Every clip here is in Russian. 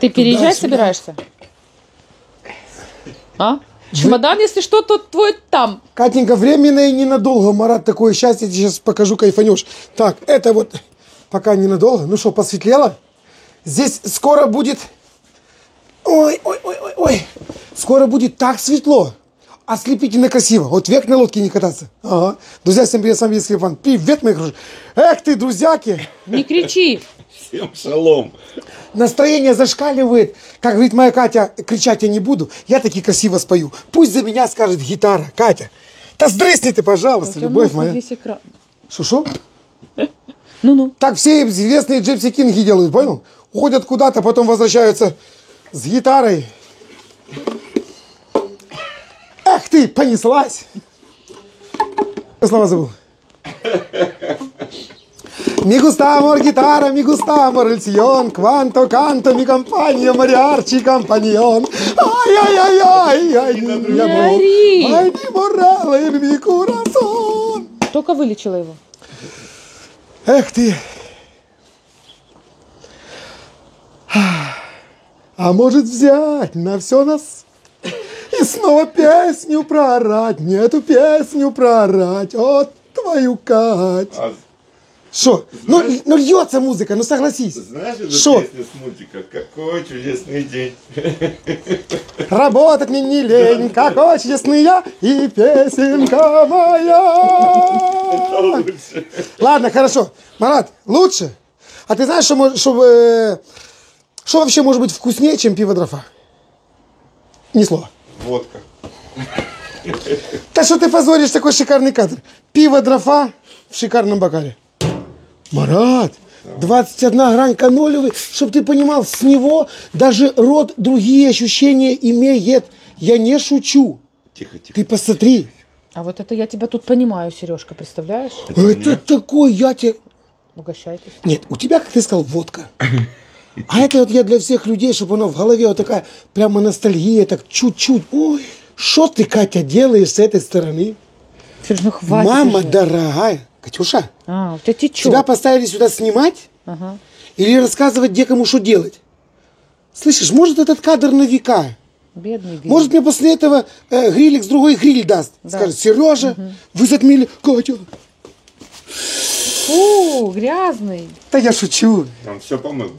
ты переезжать собираешься? А? Чемодан, если что, то твой там. Катенька, временно и ненадолго. Марат, такое счастье, я тебе сейчас покажу, кайфанешь. Так, это вот пока ненадолго. Ну что, посветлело? Здесь скоро будет... Ой. Скоро будет так светло. Ослепительно красиво. Вот век на лодке не кататься. Ага. Друзья, всем привет, с вами Скрипан. Привет, мои хорошие. Эх ты, друзьяки. Не кричи. Всем шалом. Настроение зашкаливает. Как говорит моя Катя, кричать я не буду. Я таки красиво спою. Пусть за меня скажет гитара. Катя, да сдрысни ты, пожалуйста, любовь моя. Шо? Ну-ну. Так все известные Джипси Кинги делают, понял? Уходят куда-то, потом возвращаются с гитарой. Эх ты, понеслась. Слова забыл. Mi gusta amor guitarra, mi gusta amor el sillón, cuanto canto mi compañía mariachi compañón. Ай, mi amor, ай, mi morral, en mi corazón. Только вылечила его. Эх ты. А может взять на все нас и снова песню проорать, не эту песню проорать, о, твою Кать. Что? Ну льется музыка, ну согласись. Знаешь эту Шо? песню с мультика? Какой чудесный день. Работать мне не лень, какой чудесный я и песенка моя. Ладно, хорошо. Марат, лучше? А ты знаешь, что вообще может быть вкуснее, чем пиво Дрофа? Ни слова. Водка. Да что ты позоришь такой шикарный кадр? Пиво Дрофа в шикарном бокале. Марат, 21 грань канолевой, чтобы ты понимал, с него даже рот другие ощущения имеет. Я не шучу. Тихо. Ты посмотри. А вот это я тебя тут понимаю, Сережка, представляешь? Это такой, я тебе... Угощайтесь. Нет, у тебя, как ты сказал, водка. А это вот я для всех людей, чтобы оно в голове вот такая прямо ностальгия, так чуть-чуть. Ой, что ты, Катя, делаешь с этой стороны? Сереж, ну хватит Мама уже. дорогая. Катюша, А, у тебя течет. тебя поставили сюда снимать Ага. или рассказывать, где кому что делать? Слышишь, может этот кадр на века? Бедный гриль. Может мне после этого грилик с другой гриль даст? Да. Скажет, Сережа, вы затмили Катю. Фу, грязный. Да я шучу. Он все помыл.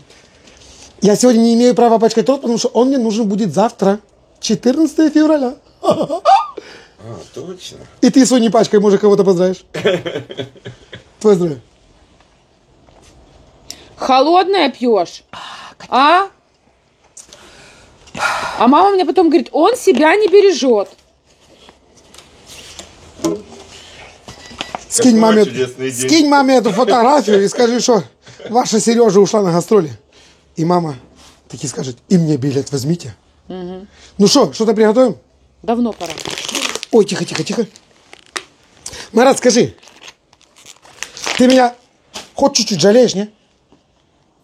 Я сегодня не имею права пачкать рот, потому что он мне нужен будет завтра, 14 февраля. А, точно. И ты свой не пачкай, может, кого-то поздравишь. Твое здоровье. Холодное пьешь? А? А мама мне потом говорит, он себя не бережет. Скинь чудесный день. скинь маме эту фотографию и скажи, что ваша Сережа ушла на гастроли. И мама таки скажет, и мне билет возьмите. Ну что-то приготовим? Давно пора. Ой, тихо. Марат, скажи, ты меня хоть чуть-чуть жалеешь, не?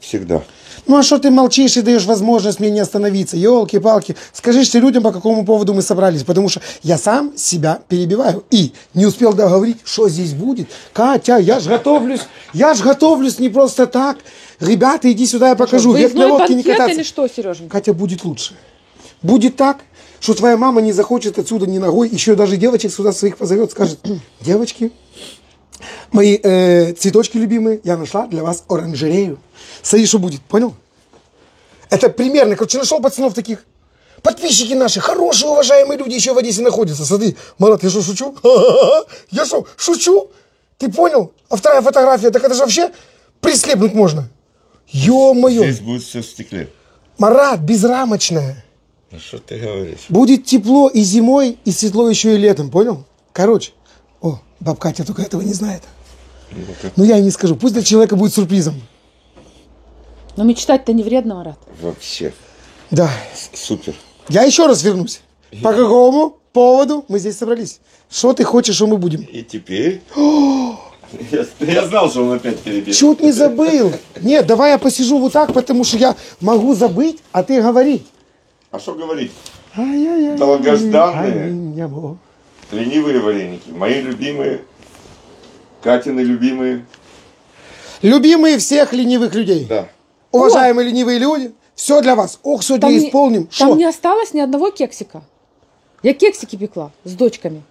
Всегда. Ну а что ты молчишь и даешь возможность мне не остановиться? Елки-палки. Скажи людям, по какому поводу мы собрались. Потому что я сам себя перебиваю. И не успел договорить, что здесь будет. Катя, я ж готовлюсь не просто так. Ребята, иди сюда, я покажу. Век на Выездной лодке не банкет кататься. или что, Сереженька? Катя, будет лучше. Будет так, что твоя мама не захочет отсюда ни ногой. Еще даже девочек сюда своих позовет. Скажет, девочки, мои цветочки любимые, я нашла для вас оранжерею. Смотри, что будет, понял? Это примерно, короче, нашел пацанов таких. Подписчики наши, хорошие, уважаемые люди еще в Одессе находятся. Смотри, Марат, я что, шучу? Я что, шучу? Ты понял? А вторая фотография, так это же вообще прислепнуть можно. Ё-моё. Здесь будет все в стекле. Марат, безрамочная. Ну что ты говоришь? Будет тепло и зимой, и светло еще и летом, понял? Короче, баб Катя только этого не знает. Ну я и не скажу, пусть для человека будет сюрпризом. Но мечтать-то не вредно, Марат. Вообще. Да. Супер. Я еще раз вернусь. По какому поводу мы здесь собрались? Что ты хочешь, что мы будем? И теперь... Я знал, что он опять перебил. Чуть не забыл. Нет, давай я посижу вот так, потому что я могу забыть, а ты говори. А что говорить? Ай-яй-яй. Долгожданные. Ай-яй-яй. Ленивые вареники. Мои любимые. Катины любимые. Любимые всех ленивых людей. Да. Уважаемые ленивые люди, Все для вас. Ох, сегодня Там не- исполним. Там Шо? не осталось ни одного кексика. Я кексики пекла с дочками.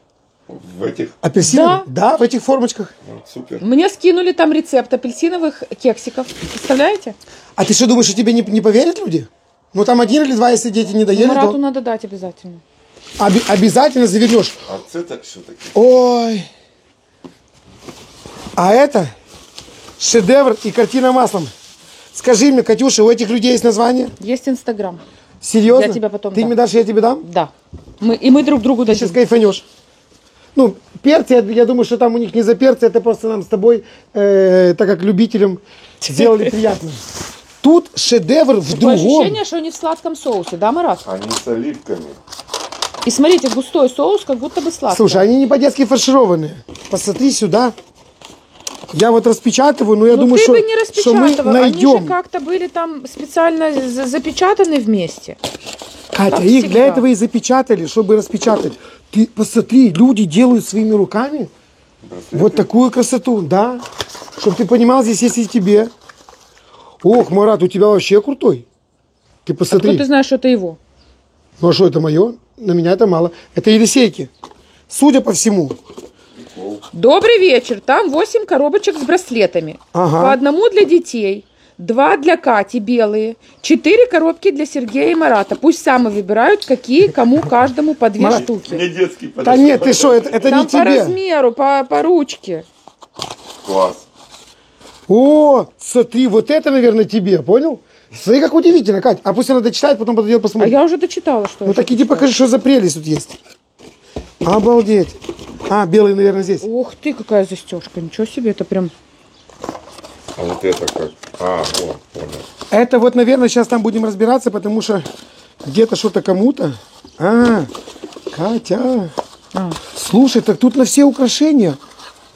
В этих. Апельсины? Да, в этих формочках. Ну, супер. Мне скинули там рецепт апельсиновых кексиков. Представляете? А ты что думаешь, что тебе не поверят люди? Ну там один или два, если дети не доели, Марату то надо дать обязательно. обязательно завернешь. А це так все-таки. Ой. А это шедевр и картина маслом. Скажи мне, Катюша, у этих людей есть название? Есть Инстаграм. Серьезно? Я тебе потом Ты дам. мне дашь, я тебе дам? Да. Мы друг другу Ты сейчас дадим. кайфанешь. Ну, перцы, я думаю, что там у них не за перцы, это просто нам с тобой, так как любителям, сделали приятно. Тут шедевр в Такое другом. ощущение, что они в сладком соусе, да, Марат? Они с оливками. И смотрите, густой соус, как будто бы сладкий. Слушай, они не по-детски фаршированные. Посмотри сюда. Я вот распечатываю, но я Ну думаю, ты что, бы не что мы распечатывал. Они найдем. же как-то были там специально запечатаны вместе. Катя, как их для всегда. этого и запечатали, чтобы распечатать. Ты посмотри, люди делают своими руками вот такую красоту, да? Чтобы ты понимал, здесь есть и тебе. Ох, Марат, у тебя вообще крутой. Ты посмотри. Откуда ты знаешь, что это его? Ну а что, это мое? На меня это мало. Это Елисейки. Судя по всему. Добрый вечер. Там 8 коробочек с браслетами. Ага. По одному для детей. 2 для Кати белые. 4 коробки для Сергея и Марата. Пусть сами выбирают, какие, кому, каждому по 2 Марат, штуки. Мне детский Да подошел. нет, ты что, это Там не по тебе. размеру, по ручке. Класс. О, смотри, вот это, наверное, тебе, понял? Смотри, как удивительно, Кать. А пусть она дочитает, потом подойдет А посмотрит. я уже дочитала, что Ну это. так иди покажи, что за прелесть тут есть. Обалдеть. А, белый, наверное, здесь. Ух ты, какая застежка. Ничего себе, это прям... А вот это как? А, вот, понял. Это вот, наверное, сейчас там будем разбираться, потому что где-то что-то кому-то. А, Катя. А, Слушай, так тут на все украшения.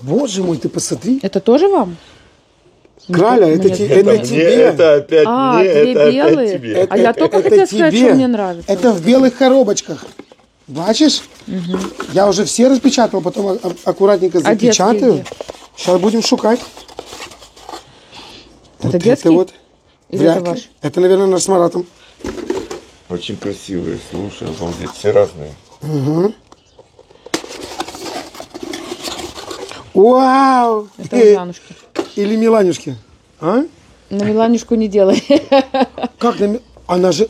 Боже мой, ты посмотри. это тоже вам? Краля, это, Мне- это Мне тебе. это опять А, мне, две это белые. опять тебе. А я только Это хотела сказать, тебе. что мне нравится. Это в белых коробочках. Бачишь? Я уже все распечатал, потом аккуратненько А детские запечатаю. где? Сейчас будем шукать. Это Вот детский? это вот. Или Вряд это ли. ваш? Это, наверное, наш с Маратом. Очень красивые, слушай, обалдеть, все разные. Вау! Это Ульянушки. Или Миланюшки. А? На Миланюшку не делай. Как на Она же...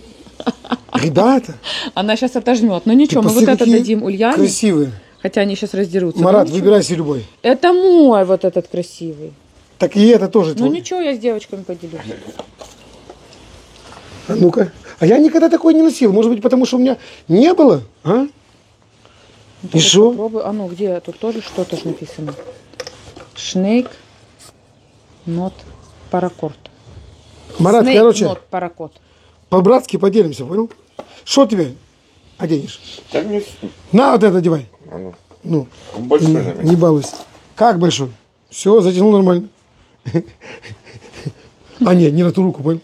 Ребята, Она сейчас отожмет. Но ничего, мы вот посмотри, это какие дадим Ульяне. красивые. Хотя они сейчас раздерутся. Марат, Ну, ничего. выбирайся любой. Это мой вот этот красивый. Так и это тоже Ну твой. ничего, я с девочками поделюсь. А ну-ка. А я никогда такой не носил. Может быть, потому что у меня не было? А? И что? Попробуй. А ну где? Тут тоже что-то ж написано. Шнейк нот паракорд. Марат, Снейк короче, нот паракорд. по-братски поделимся, понял? Что тебе оденешь? Так не... На, вот это одевай. А ну, Ну, он большой не, на меня. не балуйся. Как большой? Все, затянул нормально. А, нет, не на ту руку, понял?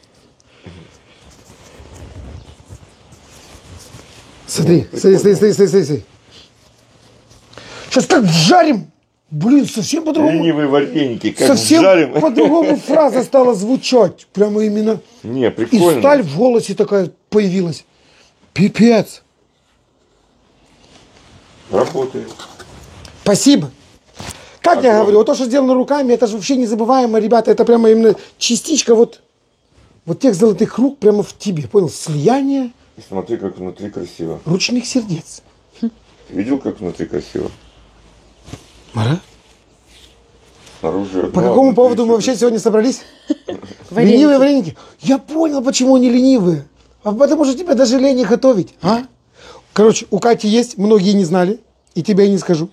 Смотри, смотри. Сейчас так жарим. Блин, совсем по-другому. Ленивые вареники, как Совсем жарим. по-другому фраза стала звучать. Прямо именно. Не, И прикольно. сталь в голосе такая появилась. Пипец. Работает. Спасибо. Как я говорю, вот то, что сделано руками, это же вообще незабываемо, ребята. Это прямо именно частичка вот тех золотых рук прямо в тебе. Понял? Слияние И смотри, как внутри красиво. ручных сердец. Видел, как внутри красиво? Мара? Снаружи одно, По а какому внутри поводу мы всё вообще сегодня собрались? Вареники. Ленивые вареники. Я понял, почему они ленивые. А потому что тебе даже лень их готовить. А? Короче, у Кати есть, многие не знали, и тебе я не скажу.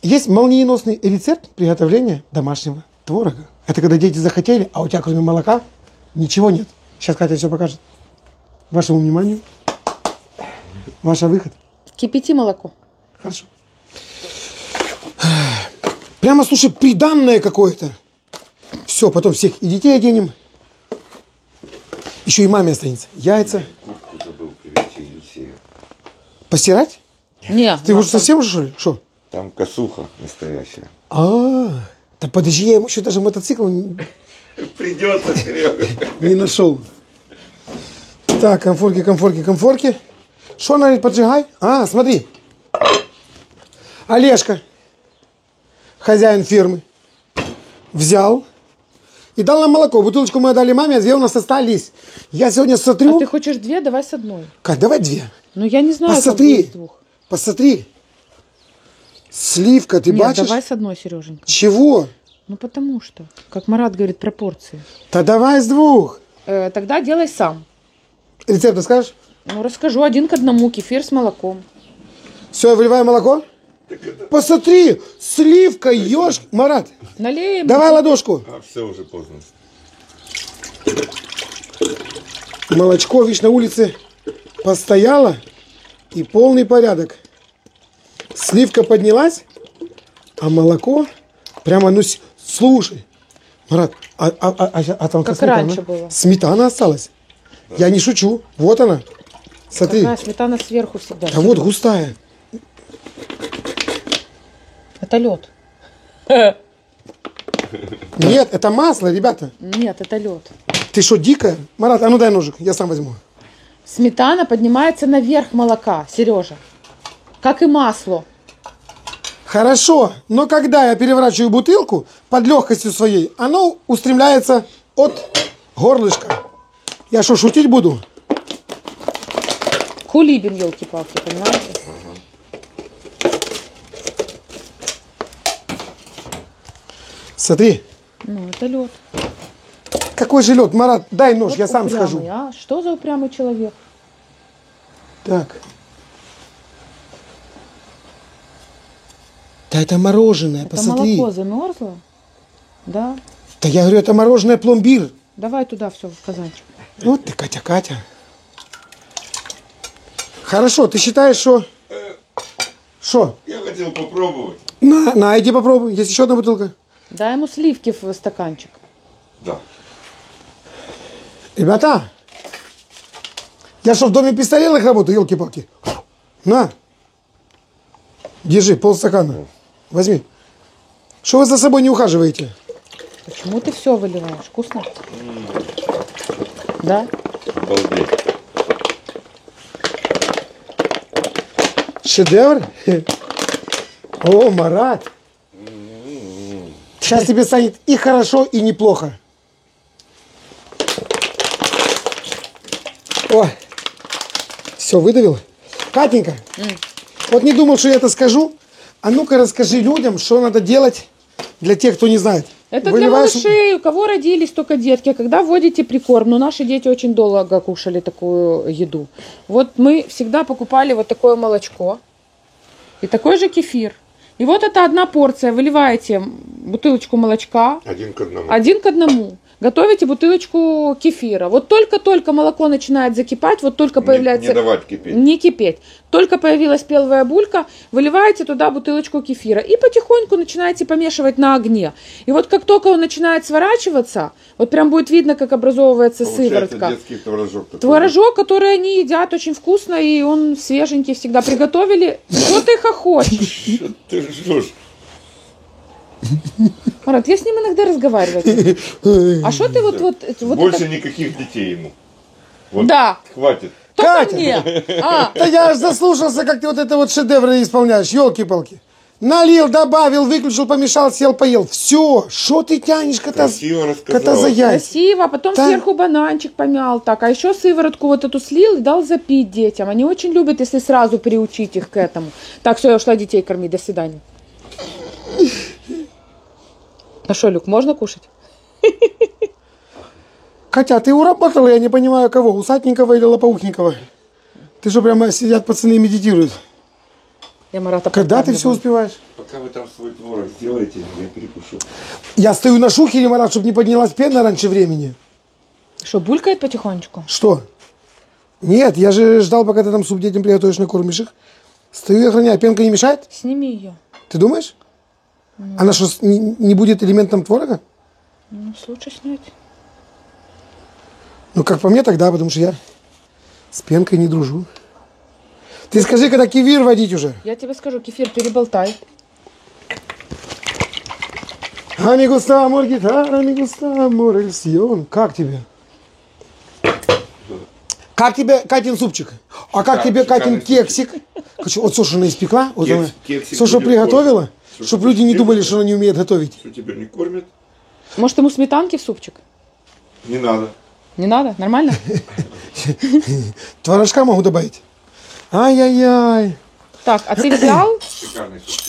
Есть молниеносный рецепт приготовления домашнего творога. Это когда дети захотели, а у тебя кроме молока ничего нет. Сейчас Катя все покажет. Вашему вниманию. Ваш выход. Кипяти молоко. Хорошо. Прямо, слушай, приданное какое-то. Все, потом всех и детей оденем. Еще и маме останется. Яйца. Куртку забыл привезти Елисею. Постирать? Не, Ты уже совсем уже, что ли? Что? Там косуха настоящая. Да подожди, я ему еще даже мотоцикл Придется, Серега. Не нашел. Так, комфорки. Что она говорит, поджигай? А, смотри. Олежка, хозяин фирмы, взял и дал нам молоко. Бутылочку мы отдали маме, а 2 у нас остались. Я сегодня смотрю... А ты хочешь 2, давай с одной. Как, давай 2. Ну я не знаю, как Посмотри, будет с 2. посмотри. Сливка, ты Нет, бачишь? давай с одной, Сереженька. Чего? Ну потому что, как Марат говорит, пропорции. Да давай с 2. Тогда делай сам. Рецепт расскажешь? Ну расскажу, 1 к 1, кефир с молоком. Все, я выливаю молоко. Посмотри, сливка, ешь. Марат, Налеем. давай ладошку. А все уже поздно. Молочко, видишь, на улице постояло и полный порядок. Сливка поднялась, а молоко прямо, ну, слушай, Марат, там Как сметана? раньше было. Сметана осталась. Я не шучу. Вот она. Смотри. Какая сметана сверху всегда. А вот густая. Это лед. Нет, это масло, ребята. Нет, это лед. Ты что, дикая? Марат, а ну дай ножик, я сам возьму. Сметана поднимается наверх молока, Сережа. Как и масло. Хорошо, но когда я переворачиваю бутылку под легкостью своей, оно устремляется от горлышка. Я что, шутить буду? Кулибин, елки-палки, понимаете? Смотри, Ну, это лед. какой же лед, Марат, дай нож, Вот я сам упрямый, схожу. А? Что за упрямый человек? Так. Да это мороженое, Это посмотри. молоко замерзло? Да. Да я говорю, это мороженое пломбир. Давай туда все в казанчик. Вот ты, Катя. Хорошо, ты считаешь, что... Что? Я хотел попробовать. На, иди попробуй. Есть еще одна бутылка. Дай ему сливки в стаканчик. Да. Ребята, я что, в доме престарелых работаю, елки-палки? На. Держи, полстакана. Возьми. Что вы за собой не ухаживаете? Почему ты все выливаешь? Вкусно? Да? Обалдеть. Шедевр? О, Марат. Сейчас тебе станет и хорошо, и неплохо. О, все, выдавил. Катенька, вот не думал, что я это скажу. А ну-ка расскажи людям, что надо делать для тех, кто не знает. Это Выливаешь- для малышей, у кого родились только детки. Когда вводите прикорм, но наши дети очень долго кушали такую еду. Вот мы всегда покупали вот такое молочко и такой же кефир. И вот это одна порция. Выливаете бутылочку молочка 1 к 1. 1 к 1. Готовите бутылочку кефира. Вот только-только молоко начинает закипать, вот только появляется... Не давать кипеть. Не кипеть. Только появилась первая булька, выливаете туда бутылочку кефира и потихоньку начинаете помешивать на огне. И вот как только он начинает сворачиваться, вот прям будет видно, как образовывается Получается сыворотка. детский творожок такой. Творожок, который они едят очень вкусно, и он свеженький всегда приготовили. Что ты хохочешь? Что ты жжешь? Марат, я с ним иногда разговариваю. А что ты вот Больше это- никаких детей ему. Вот. Да, Хватит. только Катя! мне. А, Да я аж заслушался, как ты вот это вот шедевры исполняешь, елки-палки. Налил, добавил, выключил, помешал, съел, поел. Все, что ты тянешь, Красиво рассказал. кота за яйца? красиво, а потом Да. сверху бананчик помял так, а еще сыворотку вот эту слил и дал запить детям. Они очень любят, если сразу приучить их к этому. Так, все, я ушла детей кормить, до свидания. А что, Люк, можно кушать? Катя, ты уработала, я не понимаю кого, Усатникова или Лопоухникова? Ты что, прямо сидят пацаны и медитируют? Я Марата Когда ты все подкармливаю. успеваешь? Пока вы там свой творог сделаете, я перекушу. Я стою на шухере, Марат, чтобы не поднялась пена раньше времени. Что, булькает потихонечку? Что? Нет, я же ждал, пока ты там суп детям приготовишь, накормишь их. Стою и охраняю, пенка не мешает? Сними ее. Ты думаешь? Она что, не будет элементом творога? Ну, лучше снять. Ну, как по мне, тогда, потому что я с пенкой не дружу. Ты скажи, когда кефир водить уже. Я тебе скажу, кефир переболтай. Амигуста, амор, гитара, амигуста, амор, эльсион. Как тебе? Как тебе Катин супчик? А как тебе Катин кексик? Вот Соша она испекла, вот она. Соша приготовила, чтобы люди не думали, что она не умеет готовить. Что тебя не кормят? Может, ему сметанки в супчик? Не надо. Не надо? Нормально? Творожка могу добавить. Ай-яй-яй. Так, а ты взял? Шикарный суп.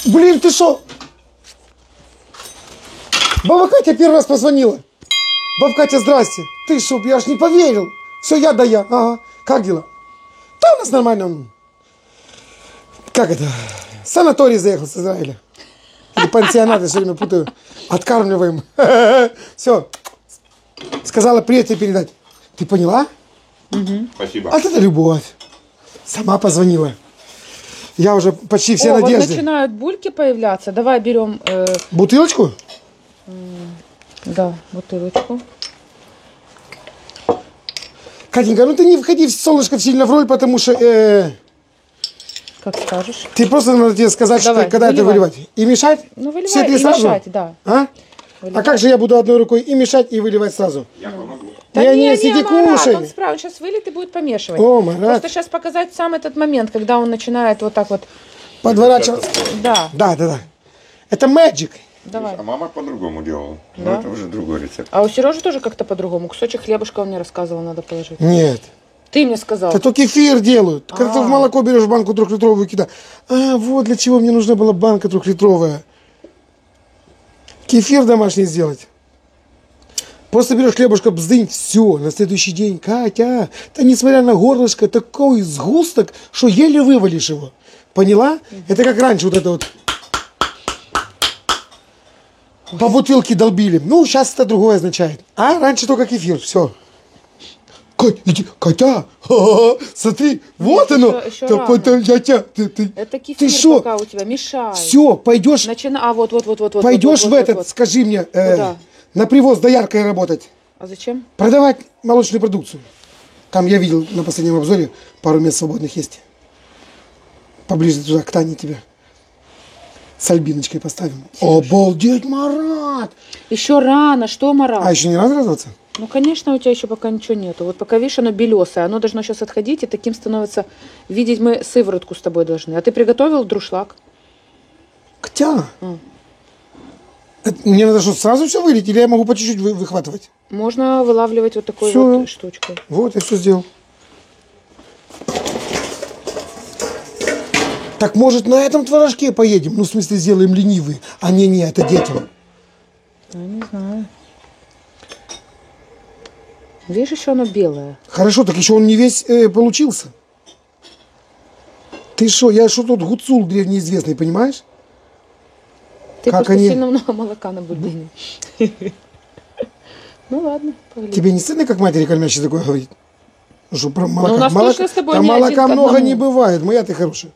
Блин, ты шо? Баба Катя первый раз позвонила. Баба Катя, здрасте. Ты шо, я ж не поверил. Все, я да я. Ага. Как дела? Да у нас нормально. Как это? Санаторий заехал с Израиля. Или пансионат, я все время путаю. Откармливаем. Все. Сказала привет тебе передать. Ты поняла? Спасибо. А это любовь. Сама позвонила. Я уже почти все Вот надежды. начинают бульки появляться. Давай берем, Бутылочку? да, бутылочку. Катенька, ну ты не входи в солнышко сильно в роль, потому что Как скажешь. ты просто надо тебе сказать, Давай, что, когда это выливай. выливать. И мешать? Ну, выливай Все три и сразу? мешать, да. А? А как же я буду одной рукой и мешать, и выливать сразу? Я помогу. Не, сиди, Марат, кушай. он справится. Сейчас вылит и будет помешивать. О, Марат. Просто сейчас показать сам этот момент, когда он начинает вот так вот. Подворачиваться. Да, Да. Это magic. давай. А мама по-другому делала. Да? Но это уже другой рецепт. А у Сережи тоже как-то по-другому. Кусочек хлебушка он мне рассказывал, надо положить. Нет. Ты мне сказал. Это кефир делают. Как ты в молоко берешь банку 3-литровую кидаешь. А, вот для чего мне нужна была банка 3-литровая. Кефир домашний сделать. Просто берешь хлебушка, бздынь, все, на следующий день. Катя, да несмотря на горлышко, такой сгусток, что еле вывалишь его. Поняла? Это как раньше вот это вот. По бутылке долбили. Ну, сейчас это другое означает. А раньше только кефир, все. Иди, Катя, смотри, вот оно. еще Да, рано. ты Это кефир шо? пока у тебя, мешай. Все, пойдешь, А вот. пойдешь вот, в этот, вот. скажи мне, Куда? на привоз дояркой работать. А зачем? Продавать молочную продукцию. Там я видел на последнем обзоре, пару мест свободных есть. Поближе туда, к Тане тебе. С Альбиночкой поставим. Обалдеть, Марат! Еще рано, что, Марат? А еще не надо радоваться? Ну, конечно, у тебя еще пока ничего нету. Вот пока, видишь, оно белесое, оно должно сейчас отходить, и таким становится... Видеть мы сыворотку с тобой должны. А ты приготовил друшлаг? Ктя. Мне надо что, сразу все вылить, или я могу по чуть-чуть выхватывать? Можно вылавливать вот такой Всё. вот штучкой. Вот, я все сделал. Так, может, на этом творожке поедем? Ну, в смысле, сделаем ленивый. А не, это детям. Я не знаю. Видишь, еще оно белое. Хорошо, так еще он не весь получился. Ты что, я что тут гуцул древнеизвестный, понимаешь? Ты Как просто они? сильно много молока на бульдине. Ну ладно, погли. Тебе не стыдно, как матери кормящей такое говорит? Ну, что про молока? у нас точно с тобой там не один молока к много одному. не бывает, моя ты хорошая.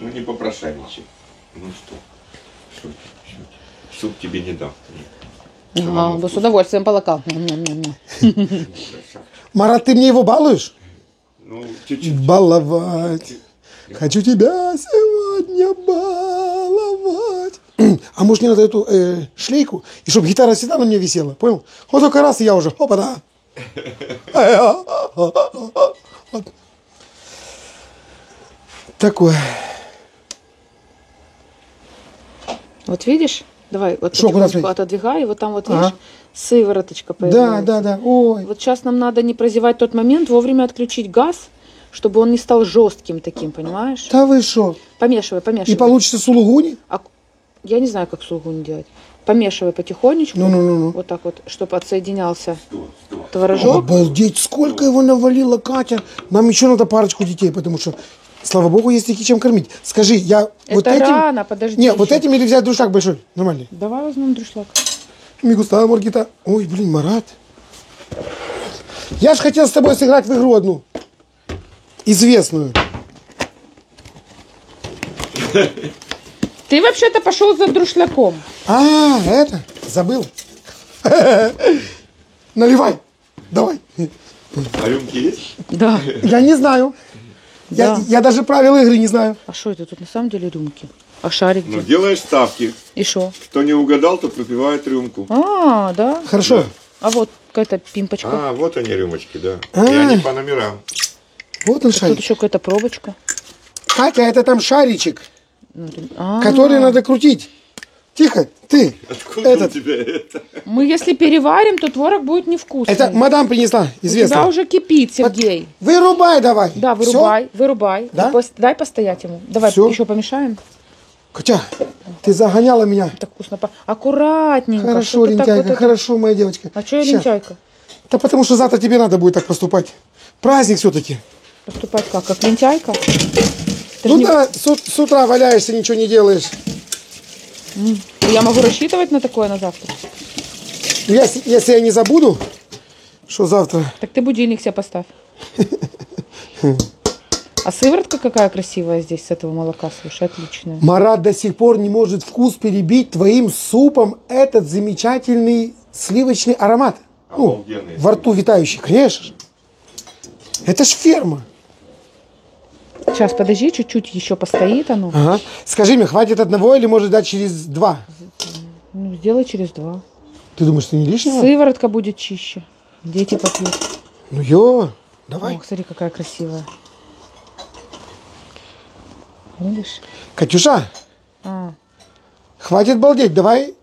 Ну не попрошайничай. Ну что? Суп тебе не дам. Ага, бы с удовольствием полока. Марат, ты мне его балуешь? Ну, чуть-чуть. Баловать. Хочу тебя сегодня баловать. А может, мне надо эту шлейку, и чтобы гитара всегда на мне висела, понял? Вот только раз, и я уже, опа-да. Такое. Вот видишь? Давай, вот Шо, куда потихонечку смотреть? отодвигай, и вот там вот, Ага. видишь, сывороточка появляется. Да. Ой. Вот сейчас нам надо не прозевать тот момент, вовремя отключить газ, чтобы он не стал жестким таким, понимаешь? Да вы шо? Помешивай. И получится сулугуни? А я не знаю, как сулугуни делать. Помешивай потихонечку. Ну. Вот так вот, чтобы отсоединялся Стой. творожок. Обалдеть, сколько его навалила Катя. Нам еще надо парочку детей, потому что, слава богу, есть таки чем кормить. Скажи, я вот Это этим... рано, подожди. Не, вот еще. этим или взять друшак большой? Нормальный. Давай возьмем друшлаг. Мигуста, Маргита. Ой, блин, Марат. Я ж хотел с тобой сыграть в игру одну. Известную. Ты вообще-то пошел за друшлаком. А, это, забыл. Наливай. Давай. А рюмки есть? Да. Я не знаю. Да. Я даже правил игры не знаю. А что это тут на самом деле рюмки? А шарик Ну, где? делаешь ставки. И что? Кто не угадал, то пропивает рюмку. А, да. Хорошо. А вот какая-то пимпочка. А, вот они рюмочки, да. А. И они по номерам. Вот он Тут шарик. еще какая-то пробочка. Катя, это там шаричек, А, который надо крутить. Тихо, ты. Откуда Этот. у тебя это? мы если переварим, то творог будет невкусный. Это мадам принесла, У тебя известно. уже кипит, Сергей. Вырубай давай. Да, Всё? вырубай, вырубай. Да? И дай постоять ему. Давай Всё. еще помешаем. Катя, ты загоняла меня. Так вкусно. Аккуратненько. Хорошо, чтобы так лентяйка, вот это- хорошо, моя девочка. А что я Щас. лентяйка? Да потому что завтра тебе надо будет так поступать. Праздник все-таки. Поступать как? Как лентяйка? Ты ж Ну не- да, с утра валяешься, ничего не делаешь. Я могу рассчитывать на такое на завтра? Если я не забуду, что завтра... Так ты будильник себе поставь. А сыворотка какая красивая здесь с этого молока, слушай, отличная. Марат до сих пор не может вкус перебить твоим супом этот замечательный сливочный аромат. Ну, Обалденный. во рту витающий, конечно же. Это ж ферма. Сейчас, подожди, чуть-чуть еще постоит оно. Ага. Скажи мне, хватит одного или может дать через 2? Ну, сделай через 2. Ты думаешь, ты не лишнего? Сыворотка будет чище. Дети попьют. Ну, давай. Ох, смотри, какая красивая. Видишь? Катюша, А. хватит балдеть, давай.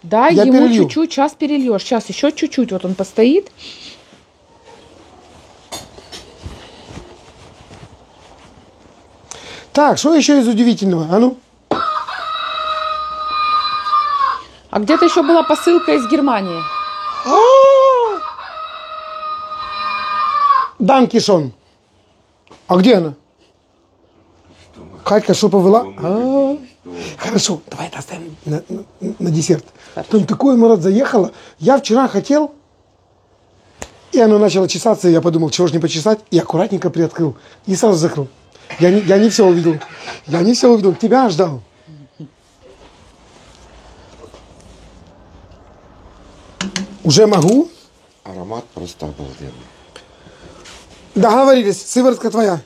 Дай Я ему перелью. чуть-чуть, сейчас перельешь. Сейчас еще чуть-чуть, вот он постоит. Так, что еще из удивительного? А ну. А где-то еще была посылка из Германии. Данкишон. А где она? Катька, что повела? Хорошо, давай это оставим на десерт. Там такое, Марат, заехало. Я вчера хотел, и оно начало чесаться, и я подумал, чего ж не почесать, и аккуратненько приоткрыл. И сразу закрыл. Я не все увидел. Я не все увидел. Тебя ждал. Уже могу? Аромат просто обалденный. Договорились, сыворотка твоя.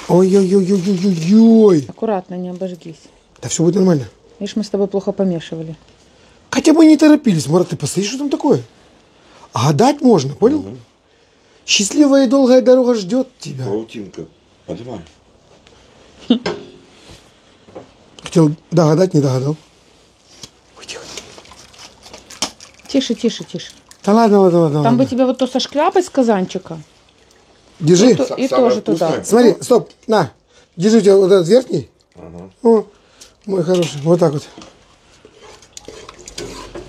Ой-ой-ой-ой-ой-ой. Аккуратно, не обожгись. Да все будет нормально. Видишь, мы с тобой плохо помешивали. Хотя бы не торопились. Марат, ты посмотри, что там такое. А гадать можно, понял? Счастливая и долгая дорога ждет тебя. Паутинка. Поднимай. Хотел догадать, не догадал. Ой, тихо. Тише, тише, тише. Да ладно, ладно, ладно. Там бы ладно. тебе вот то сошкляпать с казанчика. Держи. И Самое тоже вкусное. туда. Смотри, стоп, на. Держи у тебя вот этот верхний. О, мой хороший. Вот так вот.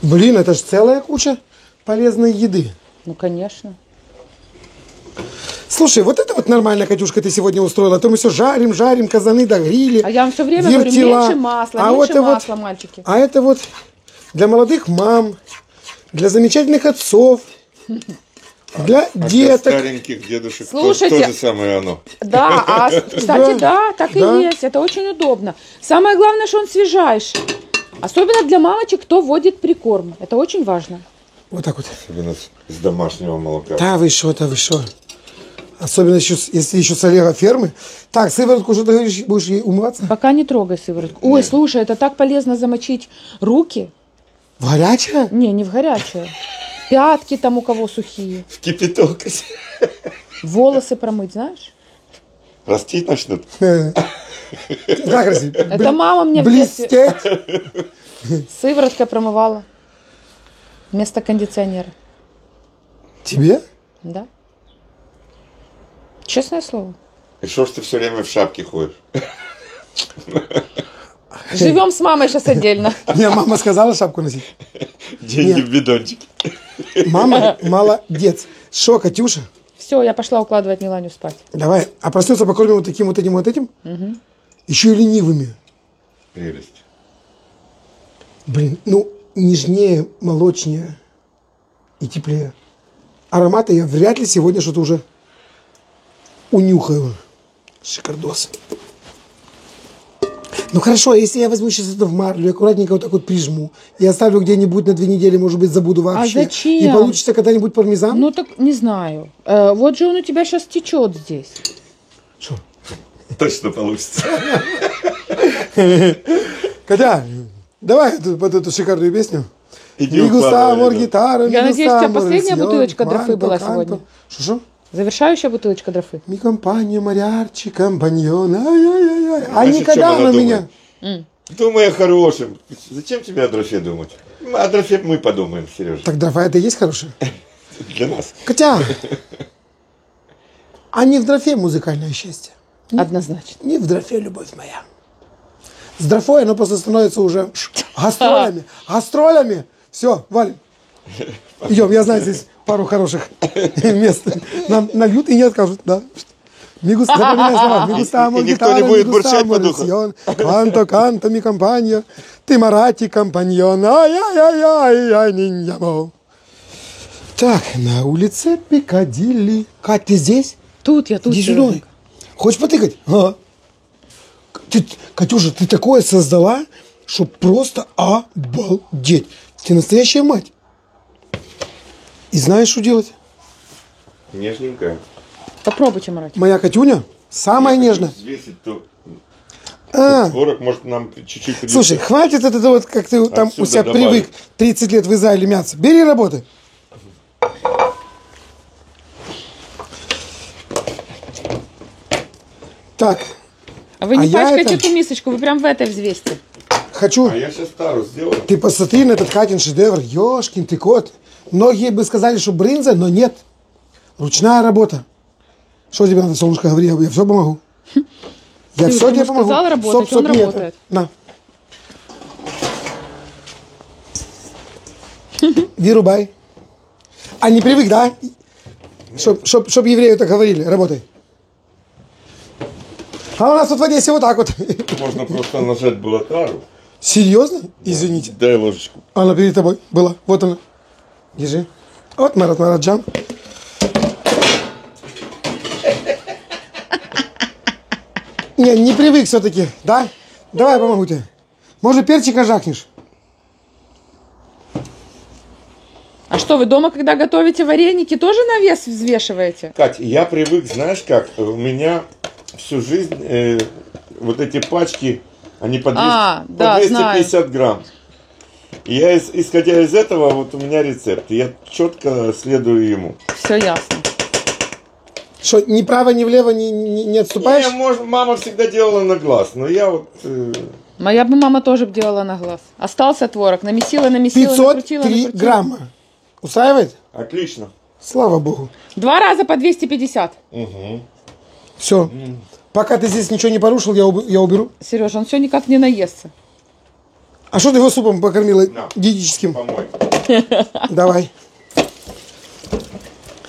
Блин, это же целая куча полезной еды. Ну, конечно. Слушай, вот это вот нормально, Катюшка, ты сегодня устроила. А то мы все жарим, казаны догрели. А я вам все время говорю, вертела. меньше масла, А меньше вот это масла, вот, мальчики. А это вот для молодых мам, для замечательных отцов, для А для деток. стареньких дедушек Слушайте. то же самое оно. Да, а, кстати, да, так и Да. есть. Это очень удобно. Самое главное, что он свежайший. Особенно для мамочек, кто вводит прикорм. Это очень важно. Вот так вот. Особенно с домашнего молока. Да вы что, да вы что. Особенно еще, если еще с Олега фермы. Так, сыворотку, что ты говоришь, будешь ей умываться? Пока не трогай сыворотку. Ой, слушай, это так полезно замочить руки. В горячее? Не в горячее. Пятки там у кого сухие. В кипяток. Волосы промыть, знаешь? Растить начнут. Как красиво. Это мама мне в детстве Блестеть. сывороткой промывала. Вместо кондиционера. Тебе? Да. Честное слово. И что ж ты все время в шапке ходишь? Живем с мамой сейчас отдельно. Мне мама сказала шапку носить. Деньги Нет. в бидончике. Мама молодец. Шо, Катюша? Все, я пошла укладывать Миланю спать. Давай, а проснется покормим вот таким, вот этим, вот этим? Еще и ленивыми. Прелесть. Блин, ну, нежнее, молочнее и теплее. Ароматы я вряд ли сегодня что-то уже унюхаю. Шикардос. Ну хорошо, если я возьму сейчас это в марлю, аккуратненько вот так вот прижму, и оставлю где-нибудь на 2 недели, может быть, забуду вообще. зачем? И получится когда-нибудь пармезан? Ну так не знаю. Вот же он у тебя сейчас течет здесь. Что? Точно получится. Катя, давай под эту шикарную песню. Иди Mi gusta укладывай, amor, ребят. гитара, Я mi надеюсь, gusta у тебя amor, последняя canto, бутылочка дрофы была canto. сегодня? Что? Завершающая бутылочка дрофы. Mi compañero mariachi, компаньон. Ай-яй-яй. А Значит, никогда чем она она меня... Думай о хорошем. Зачем тебе о дрофе думать? О дрофе мы подумаем, Сережа. Так дрофа это и есть хорошее? Для нас. Катя, а не в дрофе музыкальное счастье? Однозначно. Не в дрофе любовь моя. С дрофой оно просто становится уже гастролями. Гастролями. Все, валим. Идем, я знаю здесь пару хороших мест. Нам нальют и не откажут, да. Запоминай слова. Ми густамо И никто гитара, не будет ми бурчать густамо по духу. лесьон. Канто, канто, ми компаньо. Ты марати компаньон. Ай-яй-яй-яй, ниньямо. Так, на улице Пикадилли. Кать, ты здесь? Тут я, тут. Иди сюда. Сереженька. Хочешь потыкать? Ага. Катюша, ты такое создала, что просто обалдеть. Ты настоящая мать. И знаешь, что делать? Нежненькая. Попробуйте, Марат. Моя Катюня самая нежная. Взвесить то А, творог, может, нам чуть-чуть придется. слушай, хватит это вот, как ты там у Отсюда себя добавить. привык 30 лет в Израиле мяться. Бери работай. Так, А вы не я пачкайте это- эту мисочку, вы прям в этой взвесьте. хочу... А я сейчас старую сделаю. Ты посмотри на этот Катин шедевр. Ёшкин ты кот. Многие бы сказали, что брынза, но нет. Ручная работа. Что тебе надо, солнышко, говори, я все помогу. Я Ты все ему тебе помогу. сказал работать, он мне это. работает. На. Вырубай. А не привык, да? Чтоб евреи так говорили. Работай. А у нас тут в Одессе вот так вот. Можно просто нажать было тару. Серьезно? Извините. Дай ложечку. Она перед тобой была. Вот она. Держи. Вот Марат Мараджан. Не привык все-таки, да? Давай я помогу тебе. Может, перчика жахнешь? А что, вы дома, когда готовите вареники, тоже на вес взвешиваете? Кать, я привык, знаешь как, у меня всю жизнь вот эти пачки, они по, 200, А, по да, 250 грамм. И я, исходя из этого, вот у меня рецепт. И я четко следую ему. Все ясно. Что, ни право, ни влево не отступаешь? Мама всегда делала на глаз, но я вот... Моя бы мама тоже бы делала на глаз. Остался творог, намесила, накрутила. 503 грамма. Устраивает? Отлично. Слава богу. 2 раза по 250. Все. Пока ты здесь ничего не порушил, я уберу. Сережа, он все никак не наестся. А что ты его супом покормила На. диетическим? Помой. Давай.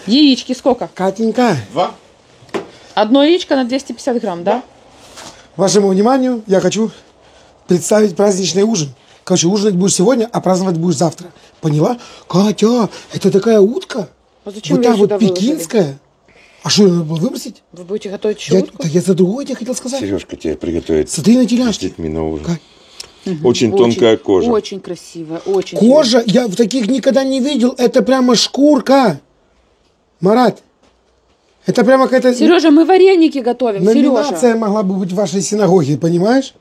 Яички сколько? Катенька, 2? Одно яичко на 250 грамм, да? вашему вниманию я хочу представить праздничный ужин. Короче, ужинать будешь сегодня, а праздновать будешь завтра. Поняла? Катя, это такая утка. А зачем Вот вы та её вот сюда выложили? пекинская. А что, ее надо было выбросить? Вы будете готовить еще утку? Так я за другое тебе хотел сказать. Сережка тебе приготовит Смотри на с теляшки. детьми на ужин. Как? Очень тонкая кожа. Очень красивая, очень. Кожа, я в таких никогда не видел. Это прямо шкурка. Марат, это прямо какая-то Сережа, мы вареники готовим, номинация Сережа. могла бы быть в вашей синагоге, понимаешь?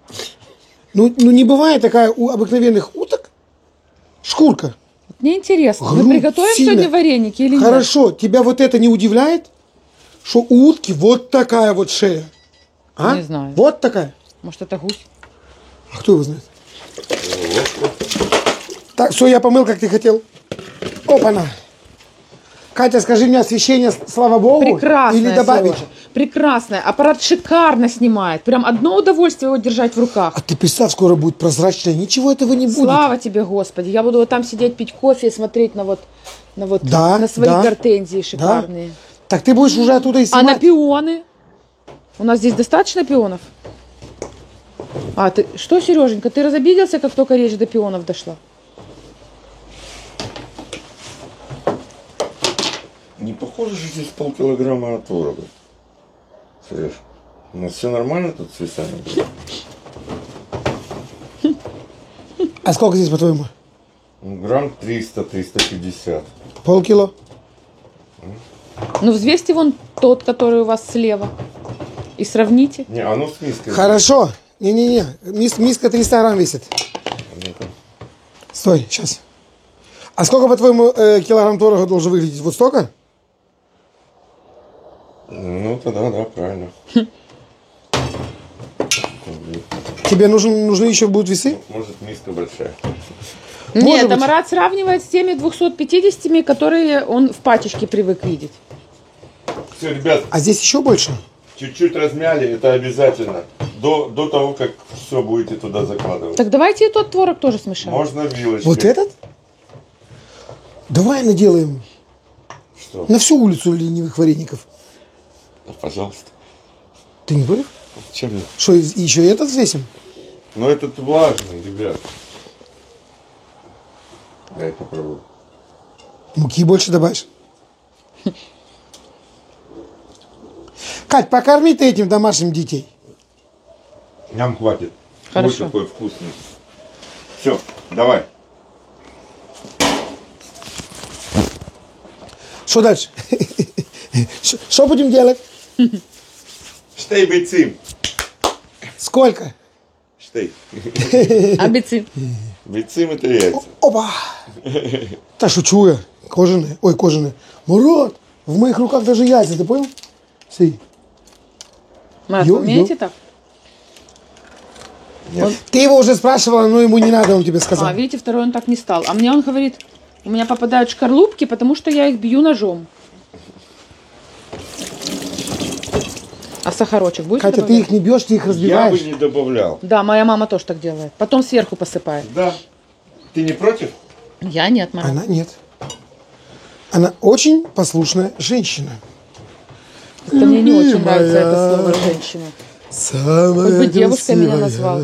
Ну не бывает такая у обыкновенных уток шкурка. Мне интересно, мы Грудь приготовим сильная. сегодня вареники или нет? Хорошо, тебя вот это не удивляет, что у утки вот такая вот шея? А? Не знаю. Вот такая. Может, это гусь? А кто его знает? Так, все, я помыл, как ты хотел. Опа-на. Катя, скажи мне, освещение, слава богу, Прекрасное, или добавить? Сережа. Прекрасное. Аппарат шикарно снимает. Прям одно удовольствие его держать в руках. А ты представь, скоро будет прозрачное, ничего этого не будет. Слава тебе, Господи. Я буду вот там сидеть, пить кофе и смотреть на Да, на свои да, гортензии шикарные. Так ты будешь уже оттуда и А на снимать. пионы? У нас здесь достаточно пионов? А, ты что, Сереженька, ты разобиделся, как только речь до пионов дошла? Не похоже, что здесь полкилограмма творога. Сереж, у нас все нормально тут с весами? А сколько здесь, по-твоему? Грамм 300-350. Полкило? Ну, взвесьте вон тот, который у вас слева. И сравните. Не, а ну с миской. Хорошо. Не-не-не. Миска 300 грамм весит. Ну-ка. Стой, сейчас. А сколько, по-твоему, килограмм творога должен выглядеть? Вот столько? Ну, тогда, да, правильно. Тебе нужны еще будут весы? Может, миска большая. Нет, быть. а Марат сравнивает с теми 250, которые он в пачечке привык видеть. Все, ребят, А здесь еще больше? чуть-чуть размяли, это обязательно. До того, как все будете туда закладывать. Так давайте и тот творог тоже смешаем. Можно вилочкой. Вот этот? Давай наделаем Что? на всю улицу ленивых вареников. Пожалуйста. Ты не против? Чем я? Что, еще и этот взвесим? Ну, этот влажный, ребят. Дай попробую. Муки больше добавишь. Кать, покорми ты этим домашним детей. Нам хватит. Хорошо. Вот такой вкусный. Все, давай. Что дальше? Что будем делать? Штей бейцим. Сколько? Штей. Абицы. Бейцим это яйца. Опа! Да шучу я. Кожаные. Ой, кожаные. Мурат, в моих руках даже яйца, ты понял? Смотри. Марат, Ё- вы умеете ё. так? Нет. Ты его уже спрашивала, но ему не надо, он тебе сказал. А, видите, второй он так не стал. А мне он говорит, у меня попадают шкарлупки, потому что я их бью ножом. А сахарочек будешь Катя, ты добавлять? их не бьешь, ты их Я бы разбиваешь. не добавлял. Да, моя мама тоже так делает. Потом сверху посыпает. Да. Ты не против? Я нет, Марат. Она нет. Она очень послушная женщина. Это мне не очень Любимая. нравится это слово «женщина». Самая Хоть бы девушкой меня красивая, назвал.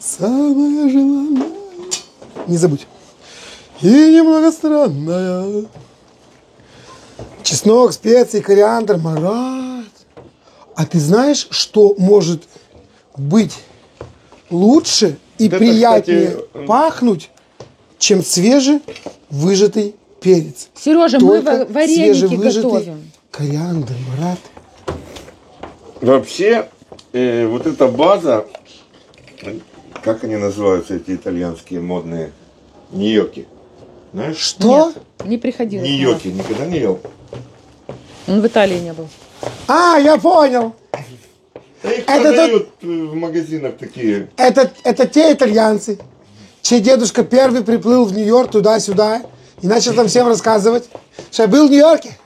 Самая желанная. Не забудь. И немного странная. Чеснок, специи, кориандр, Марат. А ты знаешь, что может быть лучше и Это, приятнее кстати, пахнуть, чем свежевыжатый перец? Сережа, мы Только вареники свежевыжатый готовим. кориандр, Марат. Вообще, вот эта база, как они называются, эти итальянские модные? Ньокки. Знаешь? Что? Не приходилось. Марат. Ньокки. Никогда не ел? Он в Италии не был. А, я понял. Да их Это продают в магазинах такие. Это те итальянцы, чей дедушка первый приплыл в Нью-Йорк туда-сюда и начал там всем рассказывать, что я был в Нью-Йорке.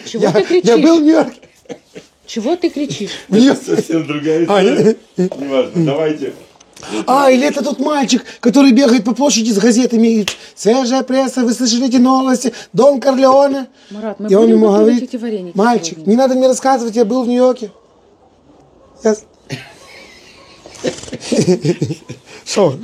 Чего ты кричишь? Я был в Нью-Йорке. Чего ты кричишь? В Нью-Йорке. Совсем другая А, история. Неважно, давайте. А, или это тот мальчик, который бегает по площади с газетами и свежая пресса, вы слышали эти новости, Дон Корлеоне. Марат, мы И он будем ему готовить говорит, эти вареники мальчик, сегодня? не надо мне рассказывать, я был в Нью-Йорке. Что,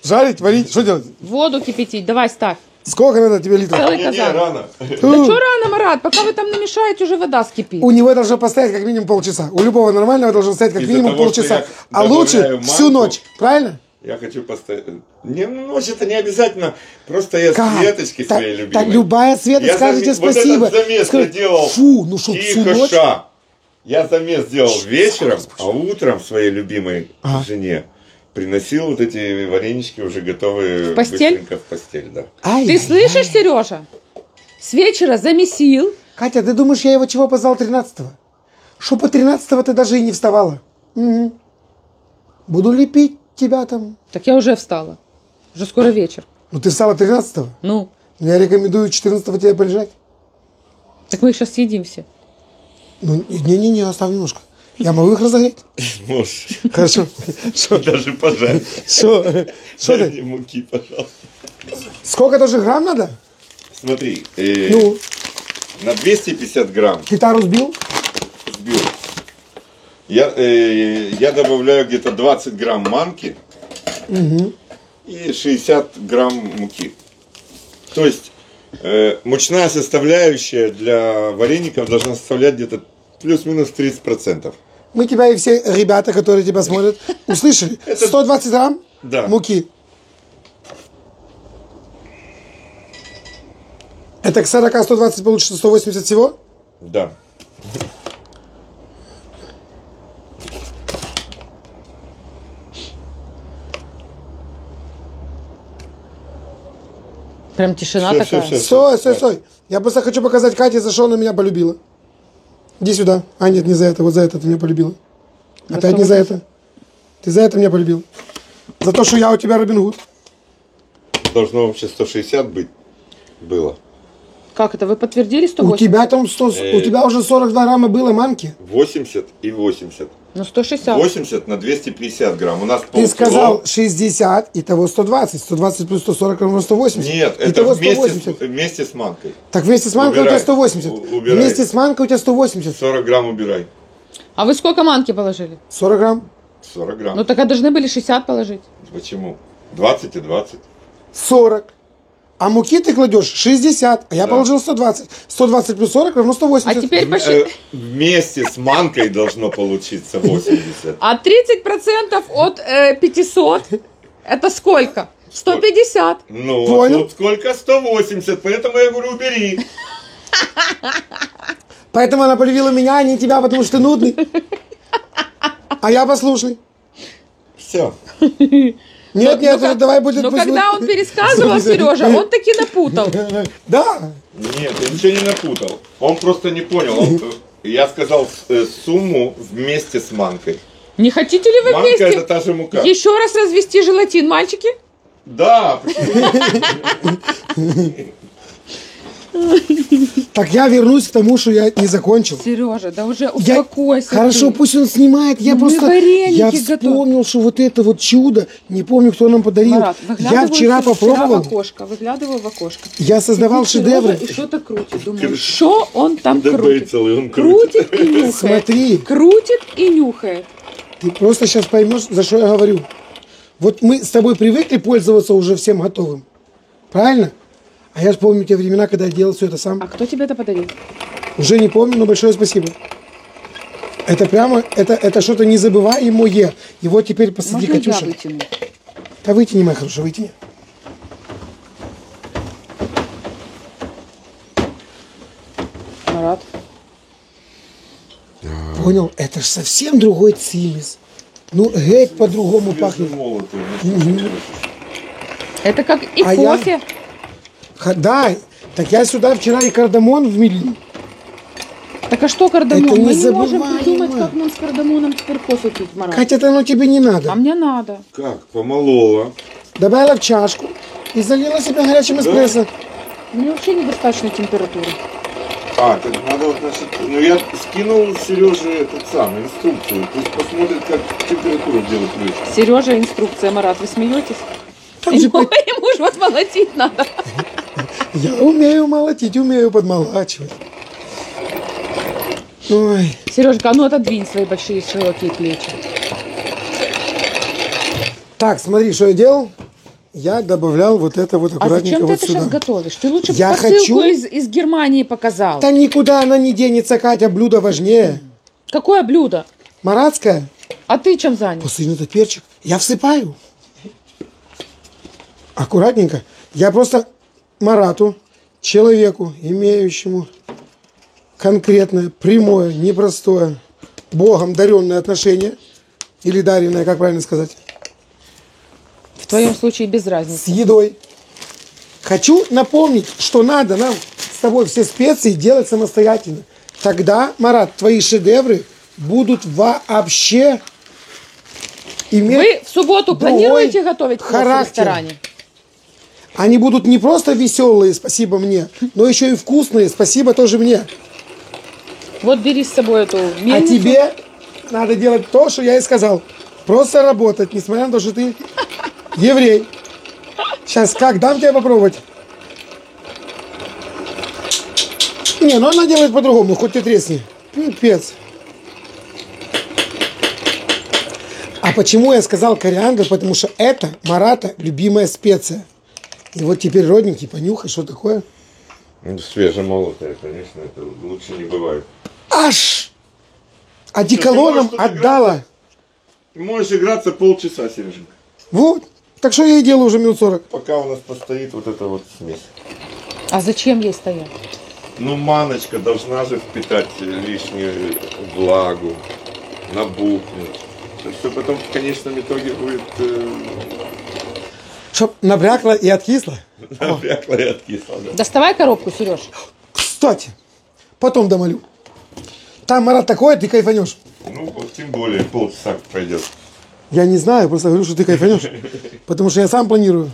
жарить, варить, что делать? Воду кипятить, давай ставь. Сколько надо тебе литров? Целый Не, казан. рано. Да что рано, Марат? Пока вы там намешаете, уже вода скипит. У него должно постоять как минимум полчаса. У любого нормального должно стоять как Из-за минимум того, что полчаса. я А лучше добавляю всю манку. ночь. Правильно? Я хочу поставить. Не, ночь это не обязательно. Просто я Как? Светочки Так- своей любимой. так любая Света Я скажет тебе вот спасибо. этот замес Скажет, делал. фу, ну что, всю Тихо, ночь? ша. Я замес делал вечером, а утром своей любимой жене приносил вот эти варенички уже готовые В постель? быстренько в постель, да. Ай, Ты слышишь, Сережа? С вечера замесил. Катя, ты думаешь, я его чего позвал 13-го? Что по 13-го ты даже и не вставала? Мгм. Буду лепить тебя там. Так я уже встала. Уже скоро вечер. Ну ты встала 13-го? Ну, Я рекомендую 14-го тебе полежать. так мы их сейчас съедим все. Ну, не-не-не, оставь немножко. Я могу их разогреть. Можешь. Хорошо. Что? Даже пожарить. Что Дай ты? мне муки, пожалуйста. Сколько тоже грамм надо? Смотри, Ну, на 250 грамм гитару сбил? сбил. Я добавляю где-то 20 грамм манки и 60 грамм муки. То есть мучная составляющая для вареников должна составлять где-то плюс-минус 30%. Мы тебя и все ребята, которые тебя смотрят, услышали. 120 грамм Да. муки. Это к 40, 120 получится 180 всего? Да. Прям тишина Всё, такая. всё, всё. Стой. Я просто хочу показать Кате, за что она меня полюбила. Иди сюда. А, нет, не за это. Вот за это ты меня полюбила. Опять не за это. Ты за это меня полюбил. За то, что я у тебя Робин Гуд. Должно вообще 160 быть. Было. Как это? Вы подтвердили 180? У тебя там 100, у тебя уже 42 грамма было манки. 80 и 80. Ну 160. 80 на 250 грамм. У нас Ты полкило. сказал 60, итого 120. 120 плюс 140 равно 180. Нет, это Итого вместе 180. вместе с манкой. Так вместе с манкой у тебя Убирай. 180. Убирай. Вместе с манкой у тебя 180. 40 грамм убирай. А вы сколько манки положили? 40 грамм. 40 грамм. Ну так а должны были 60 положить. Почему? 20 и 20. 40. А муки ты кладешь 60, а я положил 120. 120 плюс 40 равно 180. А теперь пошли. Вместе с манкой должно получиться 80. А 30% от 500 это сколько? 150. Ну, Понял. тут сколько? 180. Поэтому я говорю, убери. Поэтому она полюбила меня, а не тебя, потому что ты нудный. А я послушный. Все. Нет, давай будет... Но пусть когда будет. он пересказывал, Сережа, он таки напутал. Да. Нет, я ничего не напутал. Он просто не понял. Я сказал сумму вместе с манкой. Не хотите ли вы Манка это вместе та же мука. еще раз развести желатин, мальчики? Да. Так я вернусь к тому, что я не закончил. Сережа, да уже Я... успокойся. Хорошо, ты. пусть он снимает. Я Мы просто... вареники Я готовим. вспомнил, что вот это вот чудо, не помню, кто нам подарил. Марат, Я вчера попробовал. выглядывал в окошко. Я создавал Сидит шедевры. Сережа и что-то крутит. Думаю, что он там ДБ крутит? целый, он крутит. Крутит и нюхает. Смотри. Крутит и нюхает. Ты просто сейчас поймешь, за что я говорю. Вот мы с тобой привыкли пользоваться уже всем готовым. Правильно? А я же помню те времена, когда я делал все это сам. А кто тебе это подарил? Уже не помню, но большое спасибо. Это прямо, это что-то незабываемое. И вот теперь посади, Можно я Катюша. вытяну? Да вытяни, моя хорошая, вытяни. Марат. Понял? Это же совсем другой цимис. Ну, геть по-другому пахнет. Молотый. Это как и А я- кофе. Да, так я сюда вчера и кардамон влил. Так а что кардамон? Это Мы не можем незабываемо. придумать, как нам с кардамоном теперь кофе пить, Марат. Катя, это оно тебе не надо. А мне надо. Как? Помолола. Добавила в чашку и залила себе горячим эспрессо. Мне вообще недостаточно температуры. А, так надо, значит, ну я скинул Сереже этот самый инструкцию. Пусть посмотрит, как температуру делать выше. Сережа, инструкция, Марат, вы смеетесь? Там же Ему же вот молотить надо. Я умею молотить, умею подмолачивать. Ой. Сережка, а ну отодвинь свои большие широкие плечи. Так, смотри, что я делал. Я добавлял вот это вот А аккуратненько зачем ты вот это сюда. сейчас готовишь? Ты лучше Я посылку хочу- из Германии показал. Да никуда она не денется, Катя, блюдо важнее. Какое блюдо? Маратское, А ты чем занят? посыльный это перчик. Я всыпаю. Аккуратненько. Я просто Марату, человеку, имеющему конкретное, прямое, непростое, Богом даренное отношение, или даренное, как правильно сказать, В твоем случае без разницы. с едой. Хочу напомнить, что надо нам с тобой все специи делать самостоятельно. Тогда, Марат, твои шедевры будут вообще иметь... Вы в субботу другой планируете готовить плов в характер. ресторане? Они будут не просто веселые, спасибо мне, но еще и вкусные, спасибо тоже мне. Вот бери с собой эту А мельницу. тебе надо делать то, что я и сказал. Просто работать, несмотря на то, что ты еврей. Сейчас как, дам тебе попробовать? Не, ну она делает по-другому, хоть ты тресни. Пипец. А почему я сказал кориандр? Потому что это Марата любимая специя. И вот теперь, родненький, понюхай, что такое. Ну, свежемолотое, конечно, это лучше не бывает. Аж одеколоном Ты можешь тут отдала. Ты можешь играться полчаса, Сереженька. Вот. Так что я и делаю уже минут 40. Пока у нас постоит вот эта вот смесь. А зачем ей стоять? Ну, маночка должна же впитать лишнюю влагу, набухнуть. Все потом в конечном итоге будет Чтоб набрякло и откисло. набрякло и откисло. Да. Доставай коробку, Сереж. Кстати, потом домолю. Там, Марат, такое, ты кайфанешь. Ну, вот тем более полчаса пройдет. Я не знаю, просто говорю, что ты кайфанешь. Потому что я сам планирую.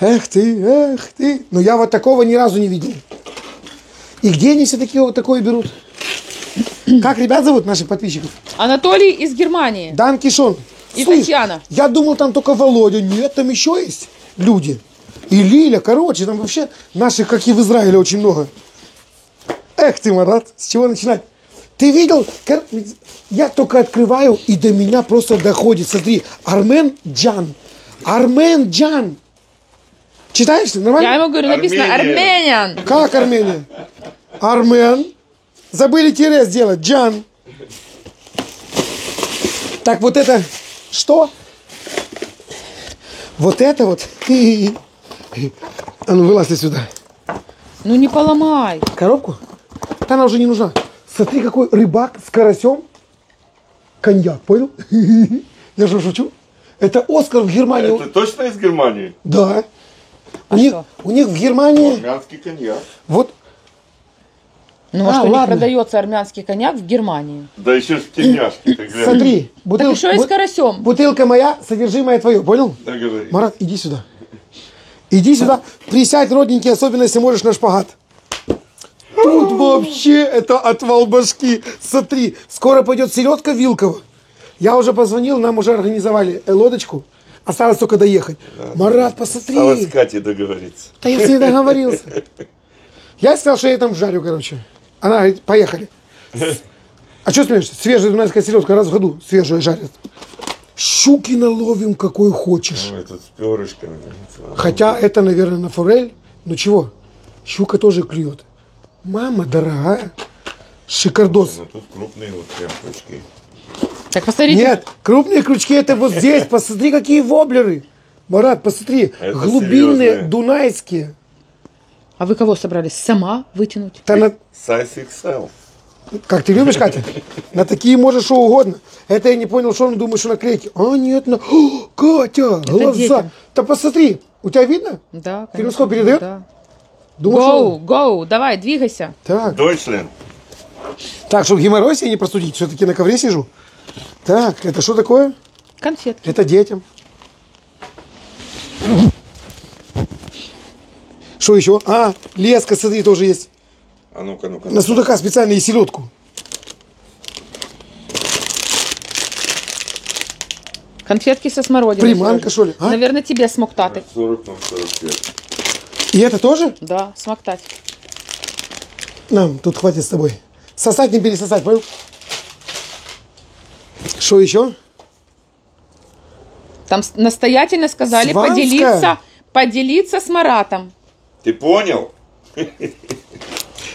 Эх ты. Но я вот такого ни разу не видел. И где они все такие вот такое берут? Как ребят зовут наших подписчиков? Анатолий из Германии. Дан Кишон. И Слышь, Татьяна. Я думал, там только Володя. Нет, там еще есть люди. И Лиля, короче, там вообще наших, как и в Израиле, очень много. Эх ты, Марат, с чего начинать? Ты видел? Я только открываю, и до меня просто доходит. Смотри, Армен Джан. Армен Джан. Читаешь? Нормально? Я ему говорю, написано Армения. Армениан. Как Армения? Армен. Забыли тире сделать. Джан. Так, вот это что? Вот это вот. А ну, вылазь сюда. Ну не поломай. Коробку? Да она уже не нужна. Смотри, какой рыбак с карасем. Коньяк, понял? Я же шучу. Это Оскар в Германии. Это точно из Германии? Да. А что? У них в Германии... Армянский коньяк. Вот. Ну, может, у них ладно. продается армянский коньяк в Германии. Да еще в тельняшке. ты глянь. Смотри. Так еще и с карасем. Бутылка моя, содержимое твое, понял? Да, говори. Марат, иди сюда. Иди сюда. Присядь, родненький, особенно если можешь на шпагат. Тут вообще это отвал башки. Смотри, скоро пойдет селедка Вилково. Я уже позвонил, нам уже организовали лодочку. Осталось только доехать. Марат, посмотри. Осталось с Катей договориться. Да я с ней договорился. Я сказал, что я там жарю, короче. Она говорит, поехали. А что смеешься? Свежая дунайская селедка раз в году свежая жарят. Щуки наловим, какой хочешь. Ой, тут с перышками. Хотя это, наверное, на форель. Ну чего? Щука тоже клюет. Мама дорогая. Шикардос. Ну, тут крупные вот прям крючки. Так посмотрите. Нет, крупные крючки это вот здесь. Посмотри, какие воблеры. Марат, посмотри. Это Глубинные, серьезные. дунайские. А вы кого собрались? Сама вытянуть? Да на- Size XL. Как ты любишь, Катя? На такие можешь что угодно. Это я не понял, что он думает, что наклейки. А, нет, на... О, Катя, глаза. детям. Да посмотри, у тебя видно? Да, конечно. Фильмоскоп передает? Да. Думал, Go, go, давай, двигайся. Так, Deutschland. так, чтобы геморрой себе не простудить, все-таки на ковре сижу. Так, это что такое? Конфетки. Это детям. Что еще? А, леска, смотри, тоже есть. А ну-ка, ну-ка. На судака специально и селедку. Конфетки со смородиной. Приманка, Сережа. что ли? А? Наверное, тебе смоктати. 40 на 45. И это тоже? Да, смоктать. Нам, тут хватит с тобой. Сосать, не пересосать, понял? Что еще? Там настоятельно сказали Сванская? поделиться с Маратом. Ты понял?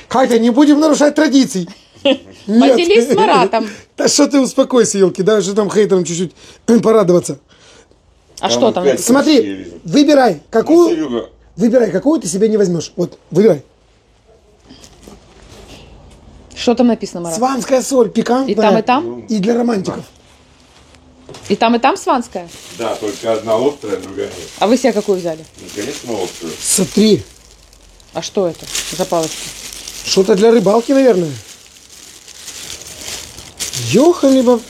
Катя, не будем нарушать традиций. Нет. Поделись с Маратом. Да что ты успокойся, елки, даже там хейтерам чуть-чуть порадоваться. А что там? опять написано? Смотри, я вижу. выбирай, Серега, выбирай, какую ты себе не возьмешь. Вот, выбирай. Что там написано, Марат? Сванская соль, пикантная. И там, и там? И для романтиков. И там сванская? да, только одна острая, другая нет. А вы себе какую взяли? Ну, конечно, острую. Смотри, А что это за палочки? что-то для рыбалки, наверное. Ёханый баб...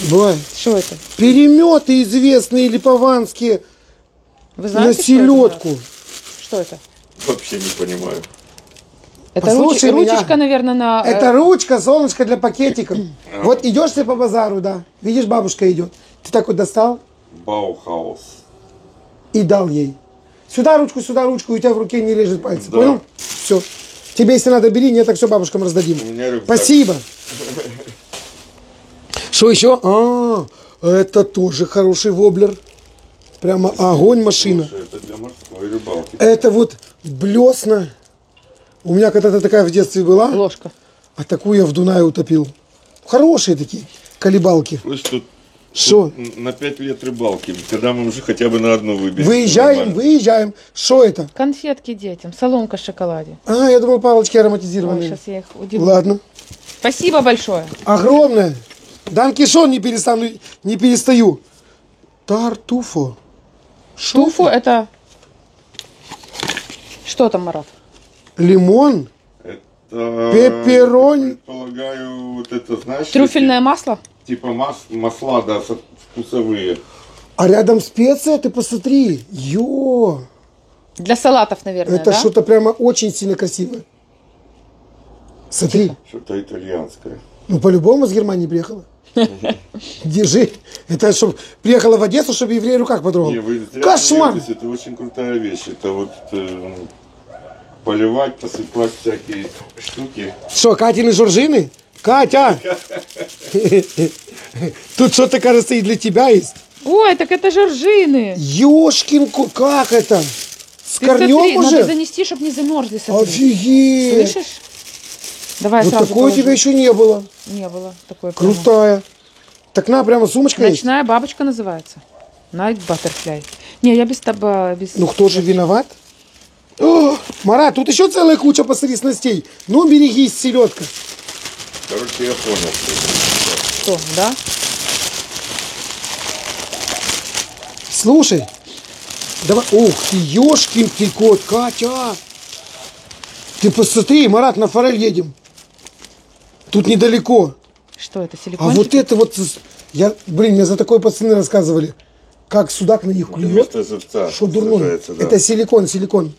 Бывает. Что это? Переметы известные липованские Вы на знаете, что это, селедку. Марат? Что это? Вообще не понимаю. Это Послушай меня. ручечка, наверное, на... Это ручка, солнышко для пакетиков. Вот идешь ты по базару, да. Видишь, бабушка идет. Ты так вот достал Баухаус. и дал ей. Сюда ручку, и у тебя в руке не лежит пальцы. Да. Понял? Все. Тебе, если надо, бери, нет, так все бабушкам раздадим. У меня рюкзак. Спасибо. Что еще? А, это тоже хороший воблер. Прямо огонь машина. Слушай, это для морской рыбалки. Это вот блесна. У меня когда-то такая в детстве была, Ложка. а такую я в Дунае утопил. Хорошие такие колебалки. Слышь, тут Что? На 5 лет рыбалки. Когда мы уже хотя бы на одну выберемся. Выезжаем, нормально. выезжаем. Что это? Конфетки детям, соломка в шоколаде. А, я думал, палочки Ой, ароматизированные. сейчас я их удивлю. Ладно. Спасибо большое. Огромное. Данкишон не перестану, не перестаю. Тартуфо. Шо Туфу это... Что там, Марат? Лимон. Это, Пепперонь. Предполагаю, вот это, знаешь... Трюфельное масло? Типа масла, да, вкусовые. А рядом специя, ты посмотри. Ё. Для салатов, наверное, Это да? что-то прямо очень сильно красивое. Смотри. Что-то итальянское. Ну, по-любому с Германии приехала. Держи. Это чтобы приехала в Одессу, чтобы еврей в руках потрогал. Не, вы зря Кошмар. смеетесь, это очень крутая вещь. Это вот поливать, посыпать всякие штуки. Что, Катины Жоржины? Катя! Тут что-то, кажется, и для тебя есть. Ой, так это жоржины. Ёшкин, как это? С Ты корнем смотри, уже? надо занести, чтобы не замерзли. Смотри. Офигеть! Слышишь? Давай Вот сразу такой у положу. тебя еще не было. Не было такой. прямо. Крутая. Так на, прямо сумочка есть. Ночная бабочка называется. Night Butterfly. Не, я без таба... Без... Ну кто же виноват? О, Марат, тут еще целая куча, посмотри, снастей. Ну, берегись, селедка. Короче, я понял. Что, да? Слушай, давай. Ух ты, ёшкин ты кот, Катя. Ты посмотри, Марат, на форель едем. Тут недалеко. Что это, А силикончик? вот это вот, мне за такое пацаны рассказывали. Как судак на них клюет. Вместо зубца Что дурное. сажается, да. Это силикон.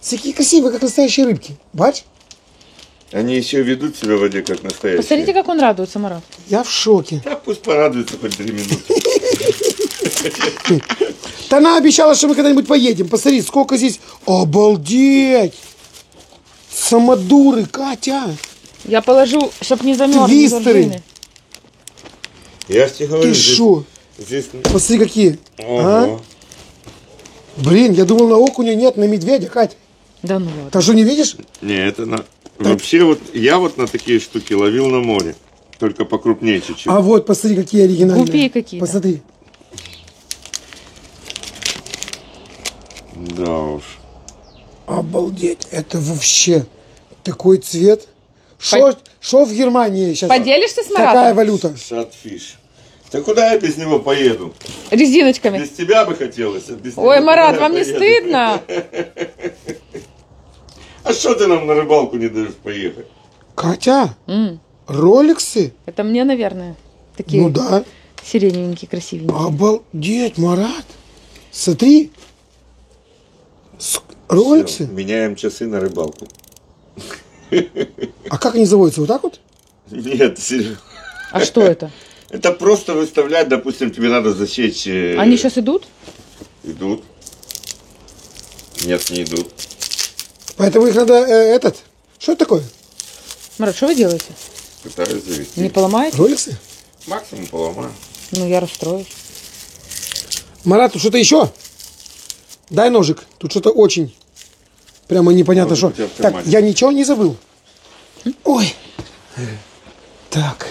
Такие красивые, как настоящие рыбки. Бач? Они еще ведут себя в воде как настоящие. Посмотрите, как он радуется, Марат. Я в шоке. Да, пусть порадуется хоть 3 минуты. Да она обещала, что мы когда-нибудь поедем. Посмотри, сколько здесь. Обалдеть! Самодуры, Катя. Я положу, чтобы не замерзли Твистеры. жоржины. Я ж тебе говорю, Ты здесь... шо? здесь... Посмотри, какие. А? Ого. Блин, я думал, на окуня нет, на медведя, Катя. Да ну ладно. Ты что, не видишь? Не, это на... Вообще вот, я вот на такие штуки ловил на море. Только покрупнее чуть-чуть. А вот, посмотри, какие оригинальные. Гупии какие-то. Посмотри. Да уж. Обалдеть, это вообще такой цвет. Шо в Германии сейчас? Поделишься с Какая Маратом? валюта? Шатфиш. Да куда я без него поеду? Резиночками. Без тебя бы хотелось. А без Ой, него Марат, куда я вам не поеду? стыдно? А что ты нам на рыбалку не даешь поехать? Катя, роликсы? Это мне, наверное. Такие Ну да. сиреневенькие, красивенькие. Обалдеть, Марат. Смотри. Роликсы? Всё, меняем часы на рыбалку. А как они заводятся? Вот так вот? Нет, серьезно. А что это? Это просто выставлять, допустим, тебе надо засечь... Они сейчас идут? Идут. Нет, не идут. Поэтому их надо Что это такое? Марат, что вы делаете? Пытаюсь завести. Не поломаете? Роликсы? Максимум поломаю. Ну, я расстроюсь. Марат, тут что-то еще? Дай ножик. Тут что-то очень прямо непонятно Ножик что. у тебя в Так, кармане. я ничего не забыл. Ой. Так.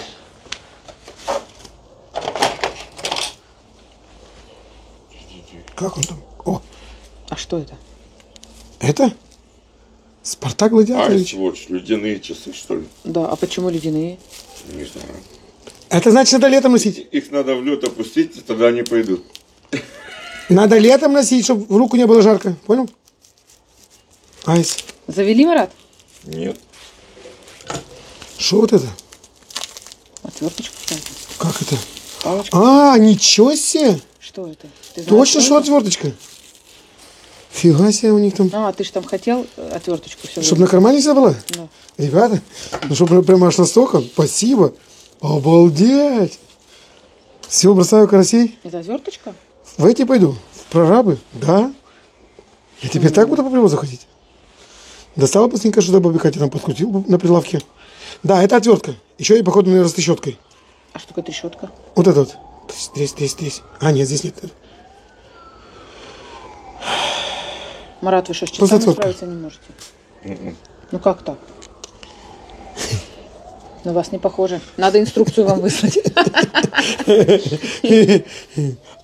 Как он там? О, А что это? это? Спартак Гладиаторович. Айсвотч, ледяные часы, что ли? Да, а почему ледяные? Не знаю. Это значит, надо летом носить. Их надо в лед опустить, и тогда они пойдут. Надо летом носить, чтобы в руку не было жарко. Понял? Айс. Завели, Марат? Нет. Что вот это? Отверточку ставить. Как это? Палочку. А, ничего себе! Что это? Ты знаешь, Точно, что это? отверточка? Фига себе у них там. А, ты же там хотел отверточку все Чтобы на кармане вся была? Да. Ребята, ну что прямо аж настолько, спасибо. Обалдеть. Все, бросаю карасей. Это отверточка? В эти пойду. В прорабы. Да. Я теперь так буду по привозу ходить. Достала быстренько, что бабе Катя там подкрутил на прилавке. Да, это отвертка. Еще и, походу, наверное, с трещоткой. А что такое трещотка? Вот это вот. Здесь. А, нет, здесь нет. Марат, вы что, с Просто часами отвертка. справиться не можете? Ну как так? На вас не похоже. Надо инструкцию вам выслать.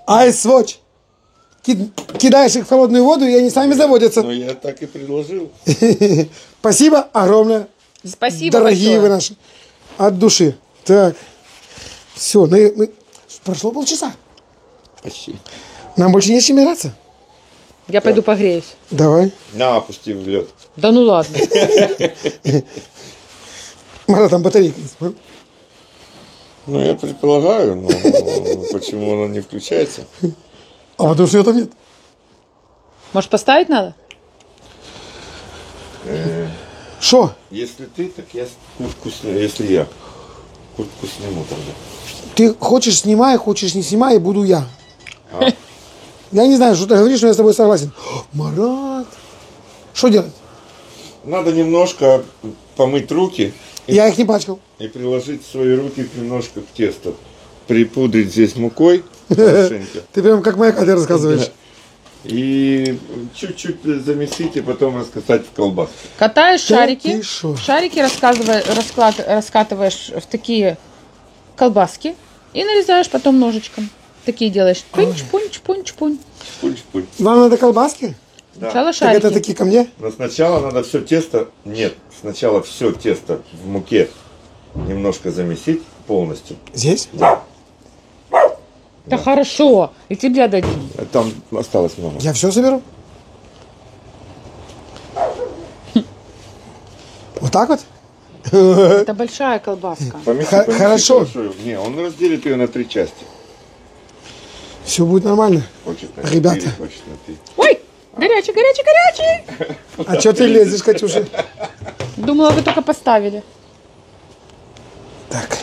Айс-вотч. Кидаешь их в холодную воду, и они сами заводятся. Ну, я так и предложил. Спасибо огромное. Спасибо Дорогие большое. вы наши. От души. Так. Все. Прошло полчаса. Почти. Нам больше не с чем играться. Я пойду погреюсь. Давай. На, опусти в лед. Да ну ладно. Мара, там батарейка есть. Ну, я предполагаю, но почему она не включается? А потому что ее там нет. Может, поставить надо? Шо? Если ты, так я куртку сниму. Если я куртку сниму тогда. Ты хочешь снимай, хочешь не снимай, буду я. А? Я не знаю, что ты говоришь, но я с тобой согласен. Марат. Что делать? Надо немножко помыть руки Я их не пачкал. и приложить свои руки немножко к тесту. Припудрить здесь мукой хорошенько. Ты прям как моя Катя рассказываешь. И чуть-чуть замесить и потом раскатать в колбаску. Катаешь Да шарики. ты шо? Шарики раскатываешь в такие колбаски и нарезаешь потом ножичком. Такие делаешь. Пунч-пунч-пунч-пунч. Пуль-пуль. Вам надо колбаски? Да. Сначала Так шарики. это такие ко мне? Но сначала надо все тесто, нет, сначала все тесто в муке немножко замесить полностью. Здесь? Да. Да хорошо. И тебе дадим. Там осталось много. Я все соберу. Вот так вот? Это большая колбаска. Помеси, Хорошо. Не, он разделит ее на 3 части. Все будет нормально. Хочет на Ребята. 4, хочет на 3. Ой, горячий, горячий, горячий. А что ты лезешь, Катюша? Думала, вы только поставили. Так.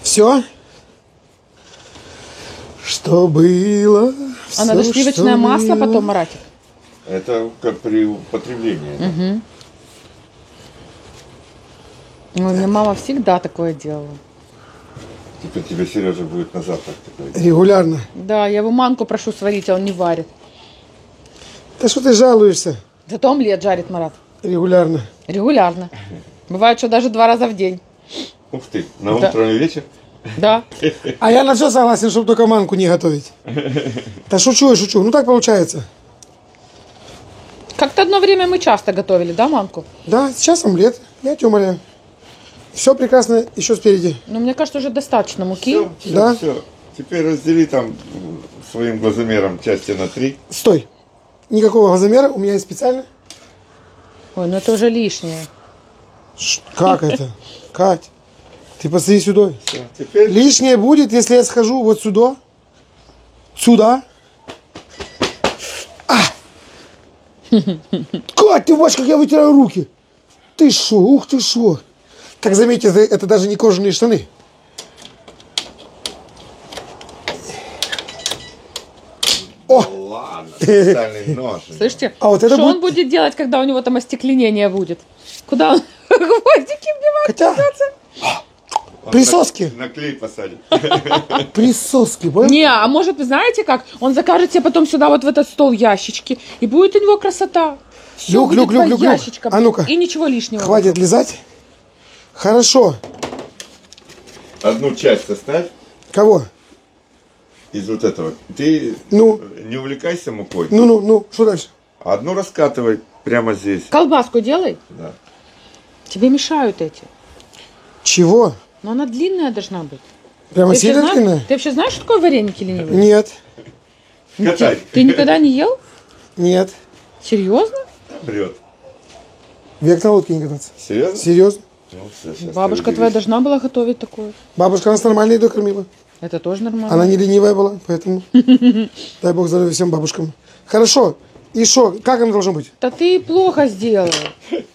Все? Что было? А надо всё, сливочное что масло было. потом, Маратик. Это как при употреблении. да. Ой, мне мама всегда такое делала. Теперь тебе Сережа будет на завтрак такой. Регулярно. Да, я его манку прошу сварить, а он не варит. Да что ты жалуешься? Зато омлет жарит Марат. Регулярно. Регулярно. Бывает, что даже 2 раза в день. Ух ты, на Да. утро и вечер? Да. А я на все согласен, чтобы только манку не готовить. Да шучу я, шучу. Ну так получается. Как-то одно время мы часто готовили, да, манку? Да, сейчас омлет. Я тебя умоляю. Все прекрасно еще спереди. Но мне кажется, уже достаточно муки. Все, Да. все. Теперь раздели там своим глазомером части на 3. Стой. Никакого газомера у меня есть специально. Ой, ну это уже лишнее. Как это? Кать, ты посмотри сюда. Все. Теперь Лишнее будет, если я схожу вот сюда. Сюда. Кать, ты watch, как я вытираю руки. Ты шо, ух ты шо. Как заметьте, это даже не кожаные штаны. О, ладно, специальный нож. Слышите? А вот это что будет- он будет делать, когда у него там остекленение будет? Куда он гвоздики вбивать Хотя- придется? Он Присоски. На клей посадит. присоски, понял? Не, а может, вы знаете как? Он закажет себе потом сюда вот в этот стол ящички, и будет у него красота. Все Люк, будет люк, по люк, люк, люк. ящичкам. А ну-ка. И ничего лишнего. Хватит лизать. Хорошо. Одну часть оставь Кого? из вот этого. Ты Ну? не увлекайся мукой. Ну, что дальше? Одну раскатывай прямо здесь. Колбаску делай. Да. Тебе мешают эти. Чего? Но она длинная должна быть. Прямо Ты вообще сильно знаешь- длинная? Ты вообще знаешь, что такое вареники ленивые? Нет, Катай. Ты никогда не ел? нет. Серьезно? Врет. Век на лодке не кататься. Серьезно? Серьезно? Ну, всё, щас Бабушка ты твоя удивишься. должна была готовить такое. Бабушка нас нормально едой кормила. Это тоже нормально. Она не ленивая была, поэтому дай бог здоровья всем бабушкам. Хорошо. И что? Как оно должно быть? Да ты плохо сделал.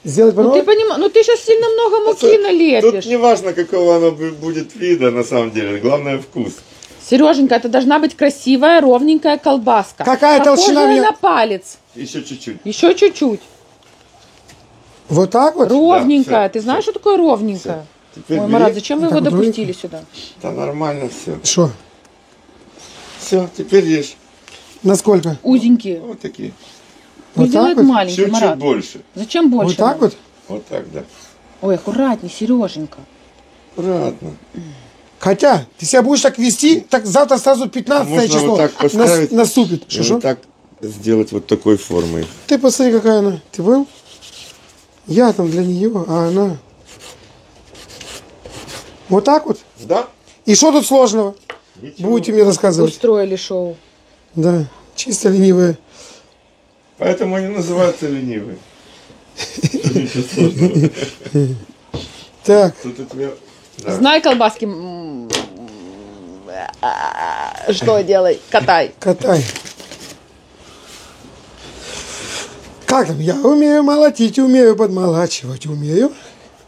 Сделать Ну ты по-новому? понимаешь, ну ты сейчас сильно много муки Тут налепишь. не важно, какого оно будет вида, на самом деле. Главное вкус. Сереженька, это должна быть красивая, ровненькая колбаска. Какая толщина Похожая меня? на палец. Еще чуть-чуть. Еще чуть-чуть. Вот так вот? Ровненькая. всё, Ты знаешь, что такое ровненькая? Теперь Ой, бери. Марат, зачем вы Так его вот допустили сюда? Да нормально все. Что? Все, теперь ешь. Насколько? Узенькие. Вот такие. Пусть Вот так делает вот? маленький, Чуть-чуть Марат. больше. Зачем больше? Вот так надо? вот? Вот так, да. Ой, аккуратней, Сереженька. Аккуратно. Хотя, ты себя будешь так вести, так завтра сразу 15 Можно число вот так поставить. наступит. И Что? вот так сделать вот такой формой. Ты посмотри, какая она. Ты был? Я там для нее, а она... Вот так вот? Да? И что тут сложного? Ничего. Будете мне рассказывать. Устроили шоу. Да, чисто ленивые. Поэтому они называются ленивые. Ничего сложного. Так, Тут у тебя... Да. Знай колбаски. Что делай? Катай. катай. Как там? Я умею молотить, умею подмолачивать, умею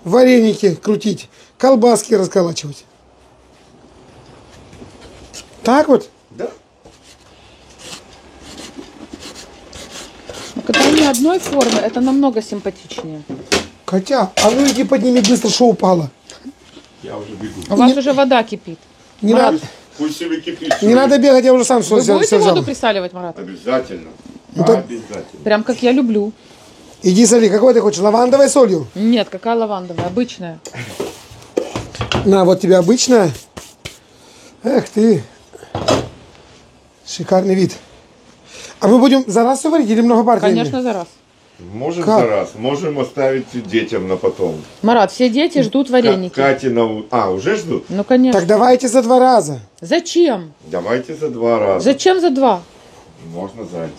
вареники крутить, колбаски расколачивать. Так вот? Да. Но когда не одной формы, это намного симпатичнее. Катя, а ну иди подними быстро, что упало. Я уже бегу. У вас уже вода кипит. Не, Марат, Пусть себе кипит. не надо бегать, я уже сам все вы взял. будете всё взял. воду присаливать, Марат? Обязательно. Ну, так- Обязательно. Прям как я люблю. Иди соли, какой ты хочешь, лавандовой солью? Нет, какая лавандовая, обычная. На, вот тебе обычная. Эх ты. Шикарный вид. А мы будем за раз все варить или много пар? Конечно, за раз. Можем Как? за раз. Можем оставить детям на потом. Марат, все дети ждут вареники. Катина... А, уже ждут? Ну, конечно. Так давайте за 2 раза. Зачем? Давайте за 2 раза. Зачем за 2? Можно за 1.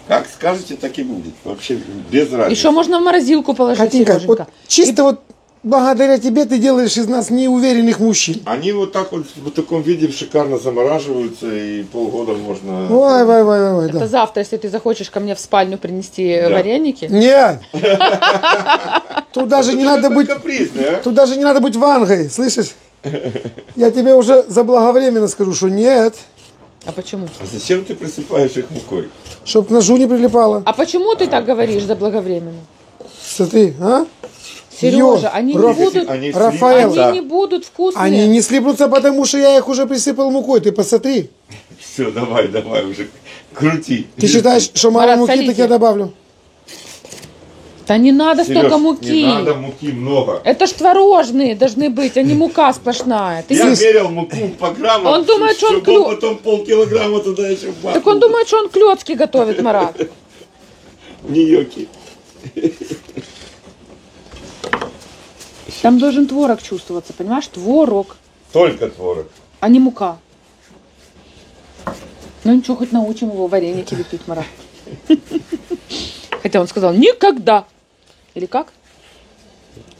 Как скажете, так и будет. Вообще без разницы. Еще можно в морозилку положить, Катенька, вот Сереженька. чисто вот благодаря тебе ты делаешь из нас неуверенных мужчин. Они вот так вот в таком виде шикарно замораживаются, и полгода можно... Ой, ой, ой, ой, ой, Это да. завтра, если ты захочешь ко мне в спальню принести Да. вареники. Нет. Тут даже не надо быть, капризный, а? тут даже не надо быть вангой, слышишь? Я тебе уже заблаговременно скажу, что нет, А почему? А зачем ты присыпаешь их мукой? чтоб к ножу не прилипало. А почему ты так говоришь заблаговременно? Смотри, а? Сережа, Ё, они не Раф- будут, Они Рафаэл. слипнутся. они не будут вкусные. Они не слипнутся, потому что я их уже присыпал мукой, ты посмотри. Все, давай уже крути. Ты считаешь, что мало Марат, муки, солите. так я добавлю? Да не надо Серёж, столько муки. не надо муки много. Это ж творожные должны быть, а не мука сплошная. Ты Я не- мерил муку по граммам, Он думает, что он чтобы клю- потом полкилограмма туда еще бахнул. Так он думает, что он клетки готовит, Марат. Ньокки. Там должен творог чувствоваться, понимаешь? Творог, Только творог. а не мука. Ну ничего, хоть научим его вареники лепить, Марат. Хотя он сказал никогда. Или как?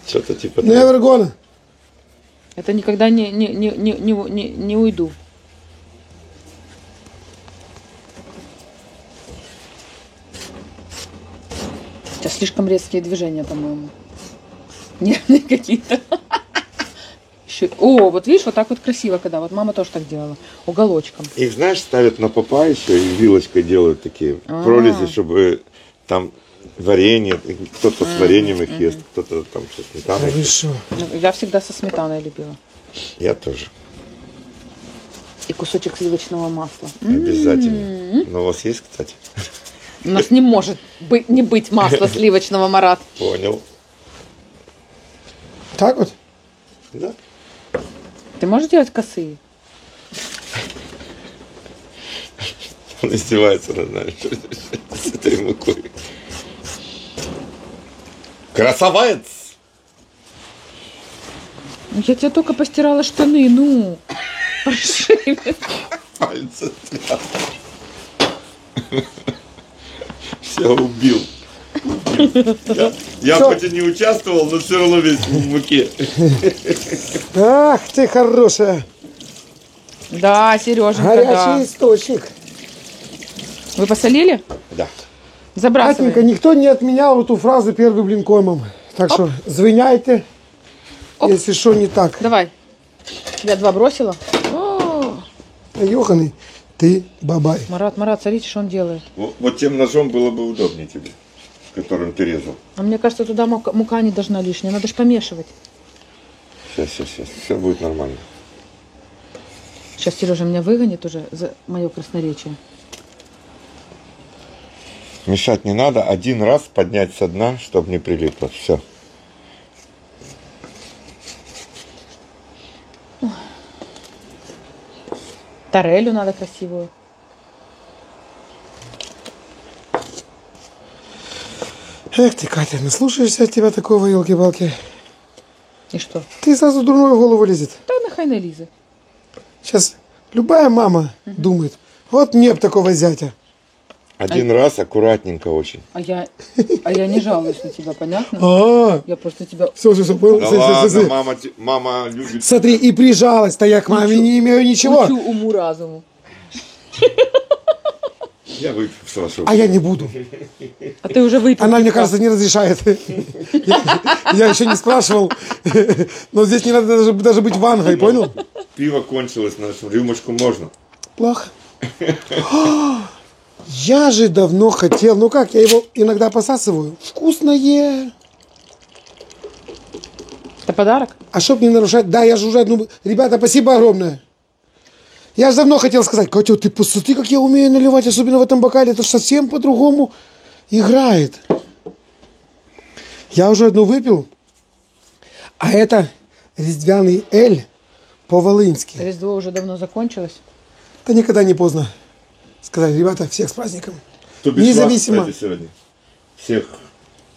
Что-то типа того. Never gonna. Это никогда не уйду. Сейчас слишком резкие движения, по-моему. Нервные какие-то. О, вот видишь, вот так вот красиво, когда. Вот мама тоже так делала. Уголочком. Их, знаешь, ставят на попа еще и вилочкой делают такие прорези, чтобы там варенье, кто-то с вареньем их ест, кто-то там со Да сметаной. вы что? Ну, я всегда со сметаной любила. Я тоже. И кусочек сливочного масла. Обязательно. Но у вас есть, кстати? У нас не может не быть масла сливочного, Марат. Понял. Так вот? Да. Ты можешь делать косые? Он издевается над нами с этой мукой. Красавец! Ну, я тебе только постирала штаны, ну. Паршивец. Пальцы связаны. Все убил. Я Всё. хоть и не участвовал, но все равно весь в муке. Ах ты хорошая. Да, Сереженька, Горячий да. источник. Вы посолили? Да. Забрасываем. Катенька, никто не отменял эту фразу первый блин комом. Так что звиняйте, Оп. если что не так. Давай. Я 2 бросила. О, Ёханый, ты бабай. Марат, смотрите, что он делает. Вот тем ножом было бы удобнее тебе, с которым ты резал. А мне кажется, туда мука не должна лишняя. Надо же помешивать. Сейчас. Все будет нормально. Сейчас Сережа меня выгонит уже за мое красноречие. Мешать не надо. Один раз поднять со дна, чтобы не прилипло. Все. Тарелью надо красивую. Эх ты, Катя, наслушаешься от тебя такого, елки-палки. И что? Ты сразу дурное в голову лезет. Да нахай на Лизы. Сейчас любая мама думает, вот мне б такого зятя. Один раз аккуратненько очень. А я не жалуюсь на тебя, понятно? А, Я просто тебя... все, понял? Да Смотри, ладно, смотри. мама любит. Смотри, и прижалась-то я к маме не имею ничего. Учу уму-разуму. Я выпью с вашего. А я не буду. А ты уже выпил. Она, мне кажется, не разрешает. Я еще не спрашивал. Но здесь не надо даже быть вангой, понял? Пиво кончилось, нашу рюмочку можно. Плохо. Я же давно хотел. Ну как, я его иногда посасываю. Вкусное. Это подарок? А чтоб не нарушать, да, я же уже одну... Ребята, спасибо огромное. Я же давно хотел сказать, Катя, ты посмотри, как я умею наливать, особенно в этом бокале. Это ж совсем по-другому играет. Я уже одну выпил. А это різдвяный эль по-волынски. Різдво уже давно закончилось. Да никогда не поздно сказать, ребята, всех с праздником. Кто без Независимо. вас, кстати, сегодня? Всех.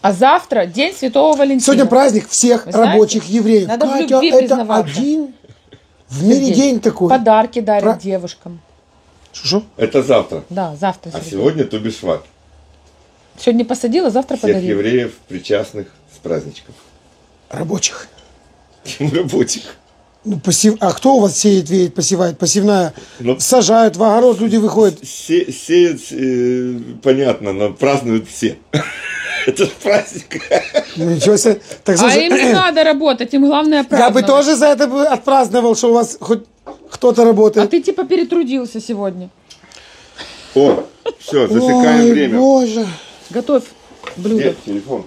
А завтра день Святого Валентина. Сегодня праздник всех Вы знаете? рабочих евреев. Надо в Катя, любви это признаваться. один в мире день такой. Подарки дарят Про- девушкам. Что? Это завтра. Да, завтра. А Сергей. сегодня Тубишват. Сегодня посадила, завтра Всех подарила. евреев, причастных с праздничком. Рабочих. Рабочих. Ну, А кто у вас сеет, веет, посевает? Посевная. Ну, Сажают в огород, люди выходят. Сеют, понятно, но празднуют все. Это же праздник. Ну, ничего себе. Так, А слушай, им не надо работать, им главное я бы праздновать. тоже за это бы отпраздновал, что у вас хоть кто-то А работает. ты типа перетрудился сегодня. О, все, засекаем Ой, время. боже. Готовь блюдо. Нет, телефон.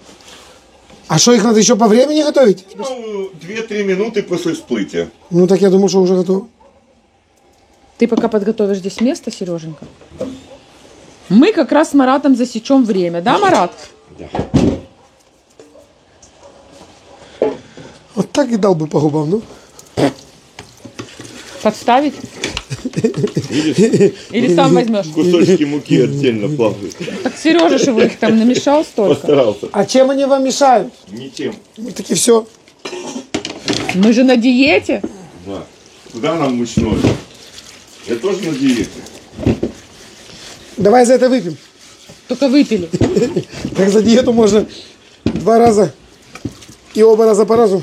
А что, их надо еще по времени готовить? Ну, 2-3 минуты после всплытия. Ну, так я думал, что уже готово. Ты пока подготовишь здесь место, Сереженька. Мы как раз с Маратом засечем время, да, Марат? Да. Вот так и дал бы по губам, ну. Подставить? Видишь, Или сам возьмешь? кусочки муки отдельно плавают. Так Сережа же их там намешал столько. Постарался. А чем они вам мешают? Ничем. Ну, таки все. Мы же на диете. Да. Куда нам мучное? Я тоже на диете. Давай за это выпьем. Только выпили. Так за диету можно 2 раза и оба раза по разу.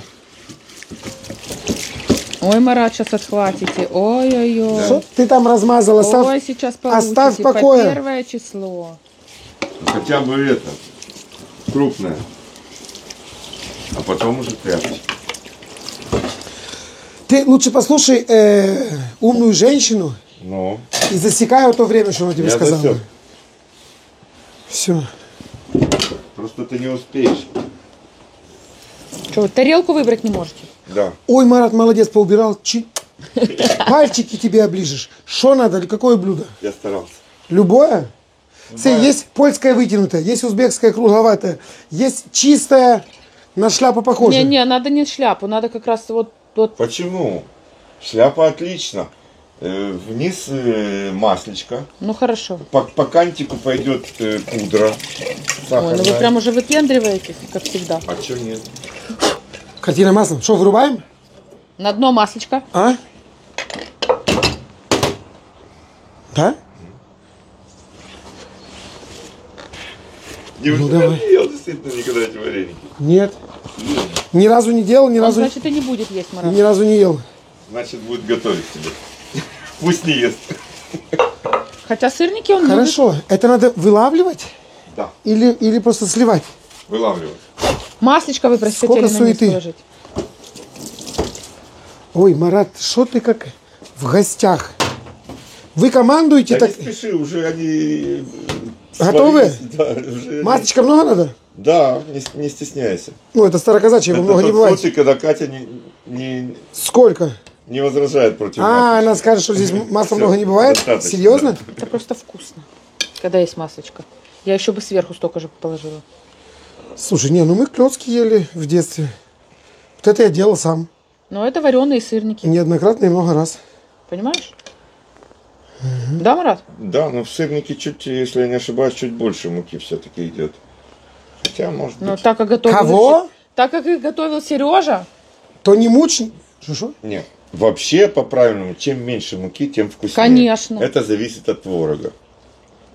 Ой, Марат, сейчас отхватите. Ой-ой-ой. Что ты там размазал? Ой, сейчас получите. оставь в покое. По 1 число. Хотя бы это. Крупное. А потом уже тряпочка. Ты лучше послушай умную женщину Ну, и засекай вот то время, что она тебе я сказала. засек. Все. Просто ты не успеешь. Что, вы тарелку выбрать не можете? Да. Ой, Марат, молодец, поубирал. Пальчики тебе оближешь. Что надо? Какое блюдо? Я старался. Любое? Смотри, есть польская вытянутая, есть узбекская кругловатая, есть чистая, на шляпу похожая. Не-не, надо не шляпу, надо как раз вот Почему? Шляпа отлично. Вниз маслечко. ну хорошо. По кантику пойдет пудра. Ой, ну Сахарная. вы прям уже выпендриваетесь, как всегда. А что нет? Картина маслом. Что, вырубаем? На дно маслечко. А? Да? Неужели давай. не ел действительно никогда эти вареники? Нет. Ни разу не делал, ни Он, разу, значит, и не будет есть, Марат. ни разу не ел. Значит, будет готовить тебе. Пусть не ест. Хотя сырники он любит. Хорошо. Это надо вылавливать Да, или просто сливать? вылавливай. Маслечко вы, простите, Сколько хотели на миску суеты. положить. Ой, Марат, что ты как в гостях? Вы командуете Да так? не спеши, уже они... Готовы? сварились. Да, уже они- Маслечка много надо? Да, не стесняйся. Ну, это староказачье, его Это много не тот бывает. случай, когда Катя Сколько? не возражает против А, масла. она скажет, что здесь масла Всё, много не бывает? достаточно, Серьезно? да. Это просто вкусно, когда есть маслечко. Я еще бы сверху столько же положила. Слушай, не, ну мы клёцки ели в детстве. Вот это я делал сам. Но это вареные сырники. Неоднократно и много раз. Понимаешь? Да, Марат? Да, но в сырнике чуть, если я не ошибаюсь, чуть больше муки все-таки идет. Хотя, может Но быть... так как готовил... Кого? Так как их готовил Сережа. То не мучь. Что? Нет. Вообще, по-правильному, чем меньше муки, тем вкуснее. Конечно. Это зависит от творога.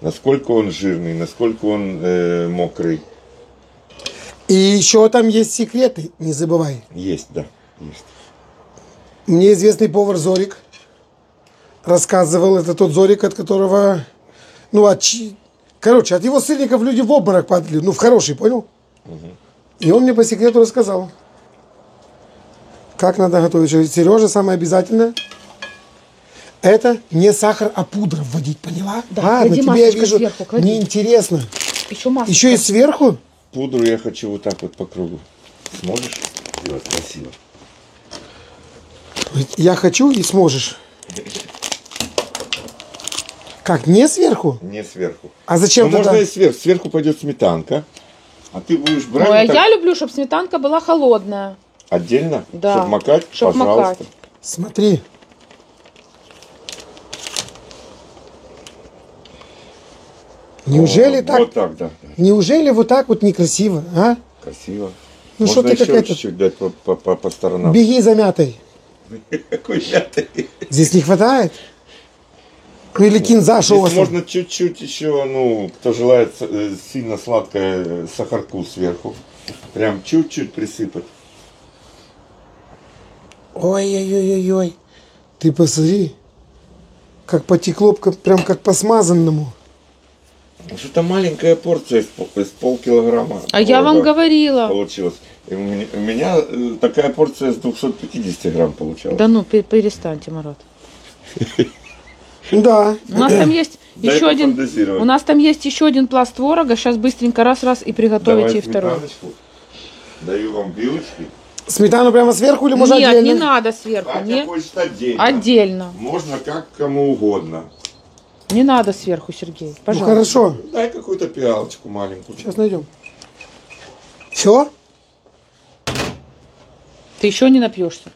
Насколько он жирный, насколько он мокрый. И еще там есть секреты, не забывай. Есть, да, есть. Мне известный повар Зорик рассказывал, это тот Зорик, от которого, короче, от его сырников люди в обморок падали, в хороший, понял? И он мне по секрету рассказал, как надо готовить. Сережа, самое обязательное, это не сахар, а пудра вводить, поняла? Да, Ладно, клади тебе я масочка вижу, сверху, клади. неинтересно. Еще масло. Еще и сверху? Пудру я хочу вот так вот по кругу. Сможешь сделать красиво? Я хочу и сможешь. Как, не сверху? Не сверху. А зачем Ну, тогда? можно и сверху. Сверху пойдет сметанка. А ты будешь брать Ой, а вот так я люблю, чтобы сметанка была холодная. отдельно, Да. чтобы макать, Чтоб пожалуйста. макать. Смотри. Неужели О, так? Вот так, да. Да. Неужели вот так вот некрасиво, а? Красиво. Ну, Можно что ты еще какая-то- чуть-чуть дать по сторонам. Беги за мятой. Какой мятой. Здесь не хватает? Ну или кинза Здесь соусом. можно чуть-чуть еще, кто желает сильно сладкое, сахарку сверху. Прям чуть-чуть присыпать. Ой-ой-ой-ой. Ты посмотри. Как потекло, прям как по смазанному. Что-то маленькая порция из полкилограмма. А я вам творога говорила. Получилось. И у меня такая порция с 250 грамм получалась. Да ну, перестаньте, Марат. Да. У нас там есть Дай еще один. пофантазировать. У нас там есть еще один пласт творога. Сейчас быстренько раз и приготовите Давай и второй. сметаночку. Даю вам вилочки. Сметану прямо сверху или можно Нет, отдельно? не надо сверху. Катя Не... хочет отдельно. Отдельно. Можно как кому угодно. Не надо сверху, Сергей. Ну Пожалуйста. хорошо. Дай какую-то пиалочку маленькую. Сейчас найдем. Все? Ты еще не напьешься.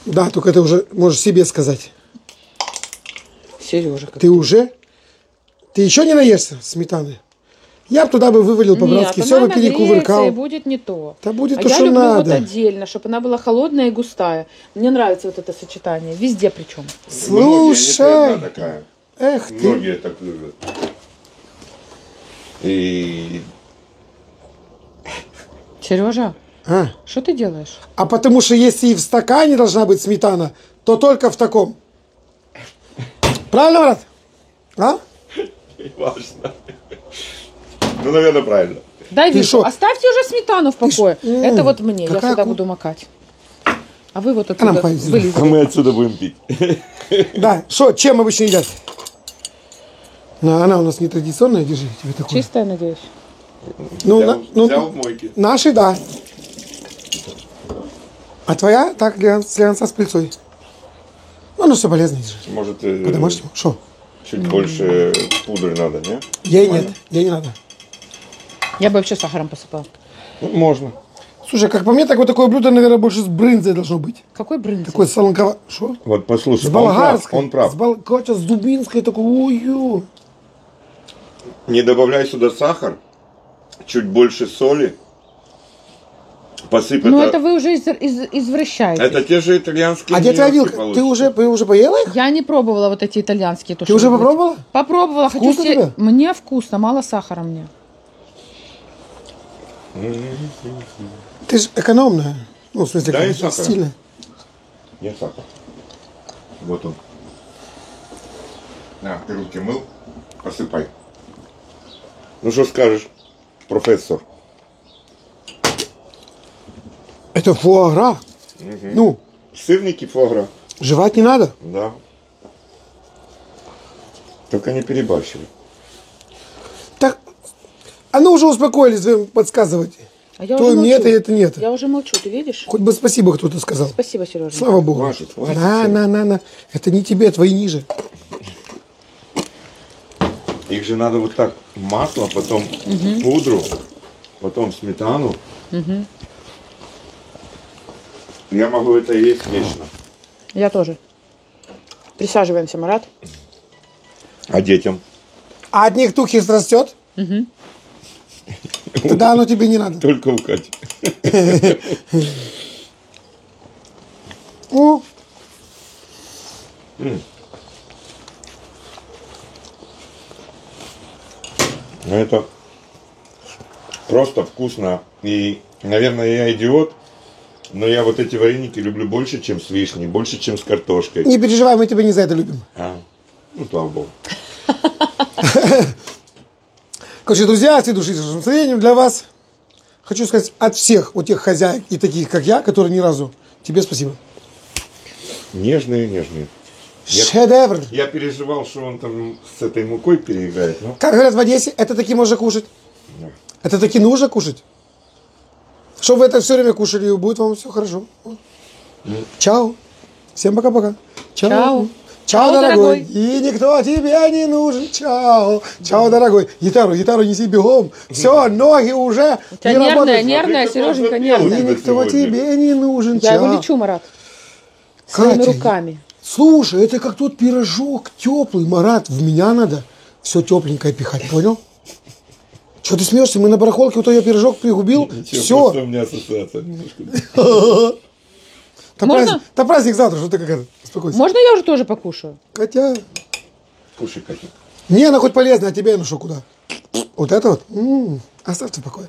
Да, только ты уже можешь себе сказать. Сережа. Ты уже? Ты еще не наешься сметаны? Я бы туда вывалил по-братски, все бы перекувыркал. и будет не то. Да будет а то, я что люблю надо. вот отдельно, чтобы она была холодная и густая. Мне нравится вот это сочетание. Везде причем. Многие, не ты Слушай. одна такая. Эх ты. Многие так любят. И Сережа, А. что ты делаешь? А потому что если и в стакане должна быть сметана, то только в таком. Правильно, брат? А? важно. Ну, наверное, правильно. Дай Ты вилку. шо? Оставьте уже сметану в покое. Это вот мне. Я какая сюда ку- буду макать. А вы вот нам отсюда хватит сюда. А вылезете. мы отсюда будем пить. Да. Что, чем обычно едят? Ну, она у нас не традиционная, держи тебе такую. Чистая, надеюсь. Ну, Взял в мойке. наши, да. А твоя так слянца с пыльцой. Ну, оно все полезно держи. Может, По-домашнему. Что? чуть больше пудры надо, не? Ей нет, ей не надо. Я бы вообще сахаром посыпала. Ну, можно. Слушай, как по мне, так вот такое блюдо, наверное, больше с брынзой должно быть. Какой брынза? Такой солонково... Что? Вот послушай, С он прав. болгарской. Он прав. Какой-то с дубинской такой. Ой-ой. Не добавляй сюда сахар, чуть больше соли. Посыпь Ну, это вы уже извращаете. Это те же итальянские А где твоя gnocchi вилка? Ты получатся. уже поела их? Я не пробовала вот эти итальянские. То, Ты что уже вы говорите. попробовала? Попробовала. Хочу Вкусно тебе? Мне вкусно, мало сахара мне. Ты же экономная. Ну, в смысле, Да, и как сахара. стильная. Нет сахара. Вот он. На, ты руки мыл, посыпай. Ну что скажешь, профессор? Это фуагра. Ну, Сырники фуагра. жевать не надо. Да. Только не перебарщивай. Так, а ну уже успокоились вы подсказывать. А я То уже молчу. нет, и это нет. Я уже молчу, ты видишь? Хоть бы спасибо кто-то сказал. Спасибо, Сережа. Слава Богу. Хватит, хватит. На. Это не тебе, твои ниже. Их же надо вот так, масло, потом пудру, потом сметану. Я могу это есть вечно. Я тоже. Присаживаемся, Марат. А детям? А от них тухист растет? Тогда оно тебе не надо. Только у Кати. О, Но это просто вкусно. И, наверное, я идиот, но я вот эти вареники люблю больше, чем с вишней, больше, чем с картошкой. не переживай, мы тебя не за это любим. Ну, слава богу. Короче, друзья, от души с настроением для вас. Хочу сказать от всех вот тех хозяек и таких, как я, которые ни разу, тебе спасибо. Нежные, нежные. Шедевр. Я переживал, что он там с этой мукой переиграет. Но... Как говорят в Одессе, это таки можно кушать. Да. Это таки нужно кушать. Чтобы вы это все время кушали, и будет вам все хорошо. Чао. Всем пока-пока. Чао. Чао, Чао, дорогой. дорогой. И никто тебе не нужен. Чао. Чао, дорогой. Гитару неси бегом. Все, ноги уже У тебя не работают. нервная, Смотри, как он Сереженька, запел. И нервная. никто сегодня. тебе не нужен. Я его Чао. лечу, Марат. Своими Катя, руками. Слушай, это как тот пирожок теплый, Марат. В меня надо все тепленькое пихать, понял? Что ты смеешься? Мы на барахолке, вот я пирожок пригубил. Ничего, Все. просто у меня ассоциация немножко. Можно? Праздник завтра, что ты какая-то? Успокойся. Можно я уже тоже покушаю? Катя. Кушай, Катя. Не, она хоть полезная, а тебе ну что, куда? Вот это вот? Оставьте в покое.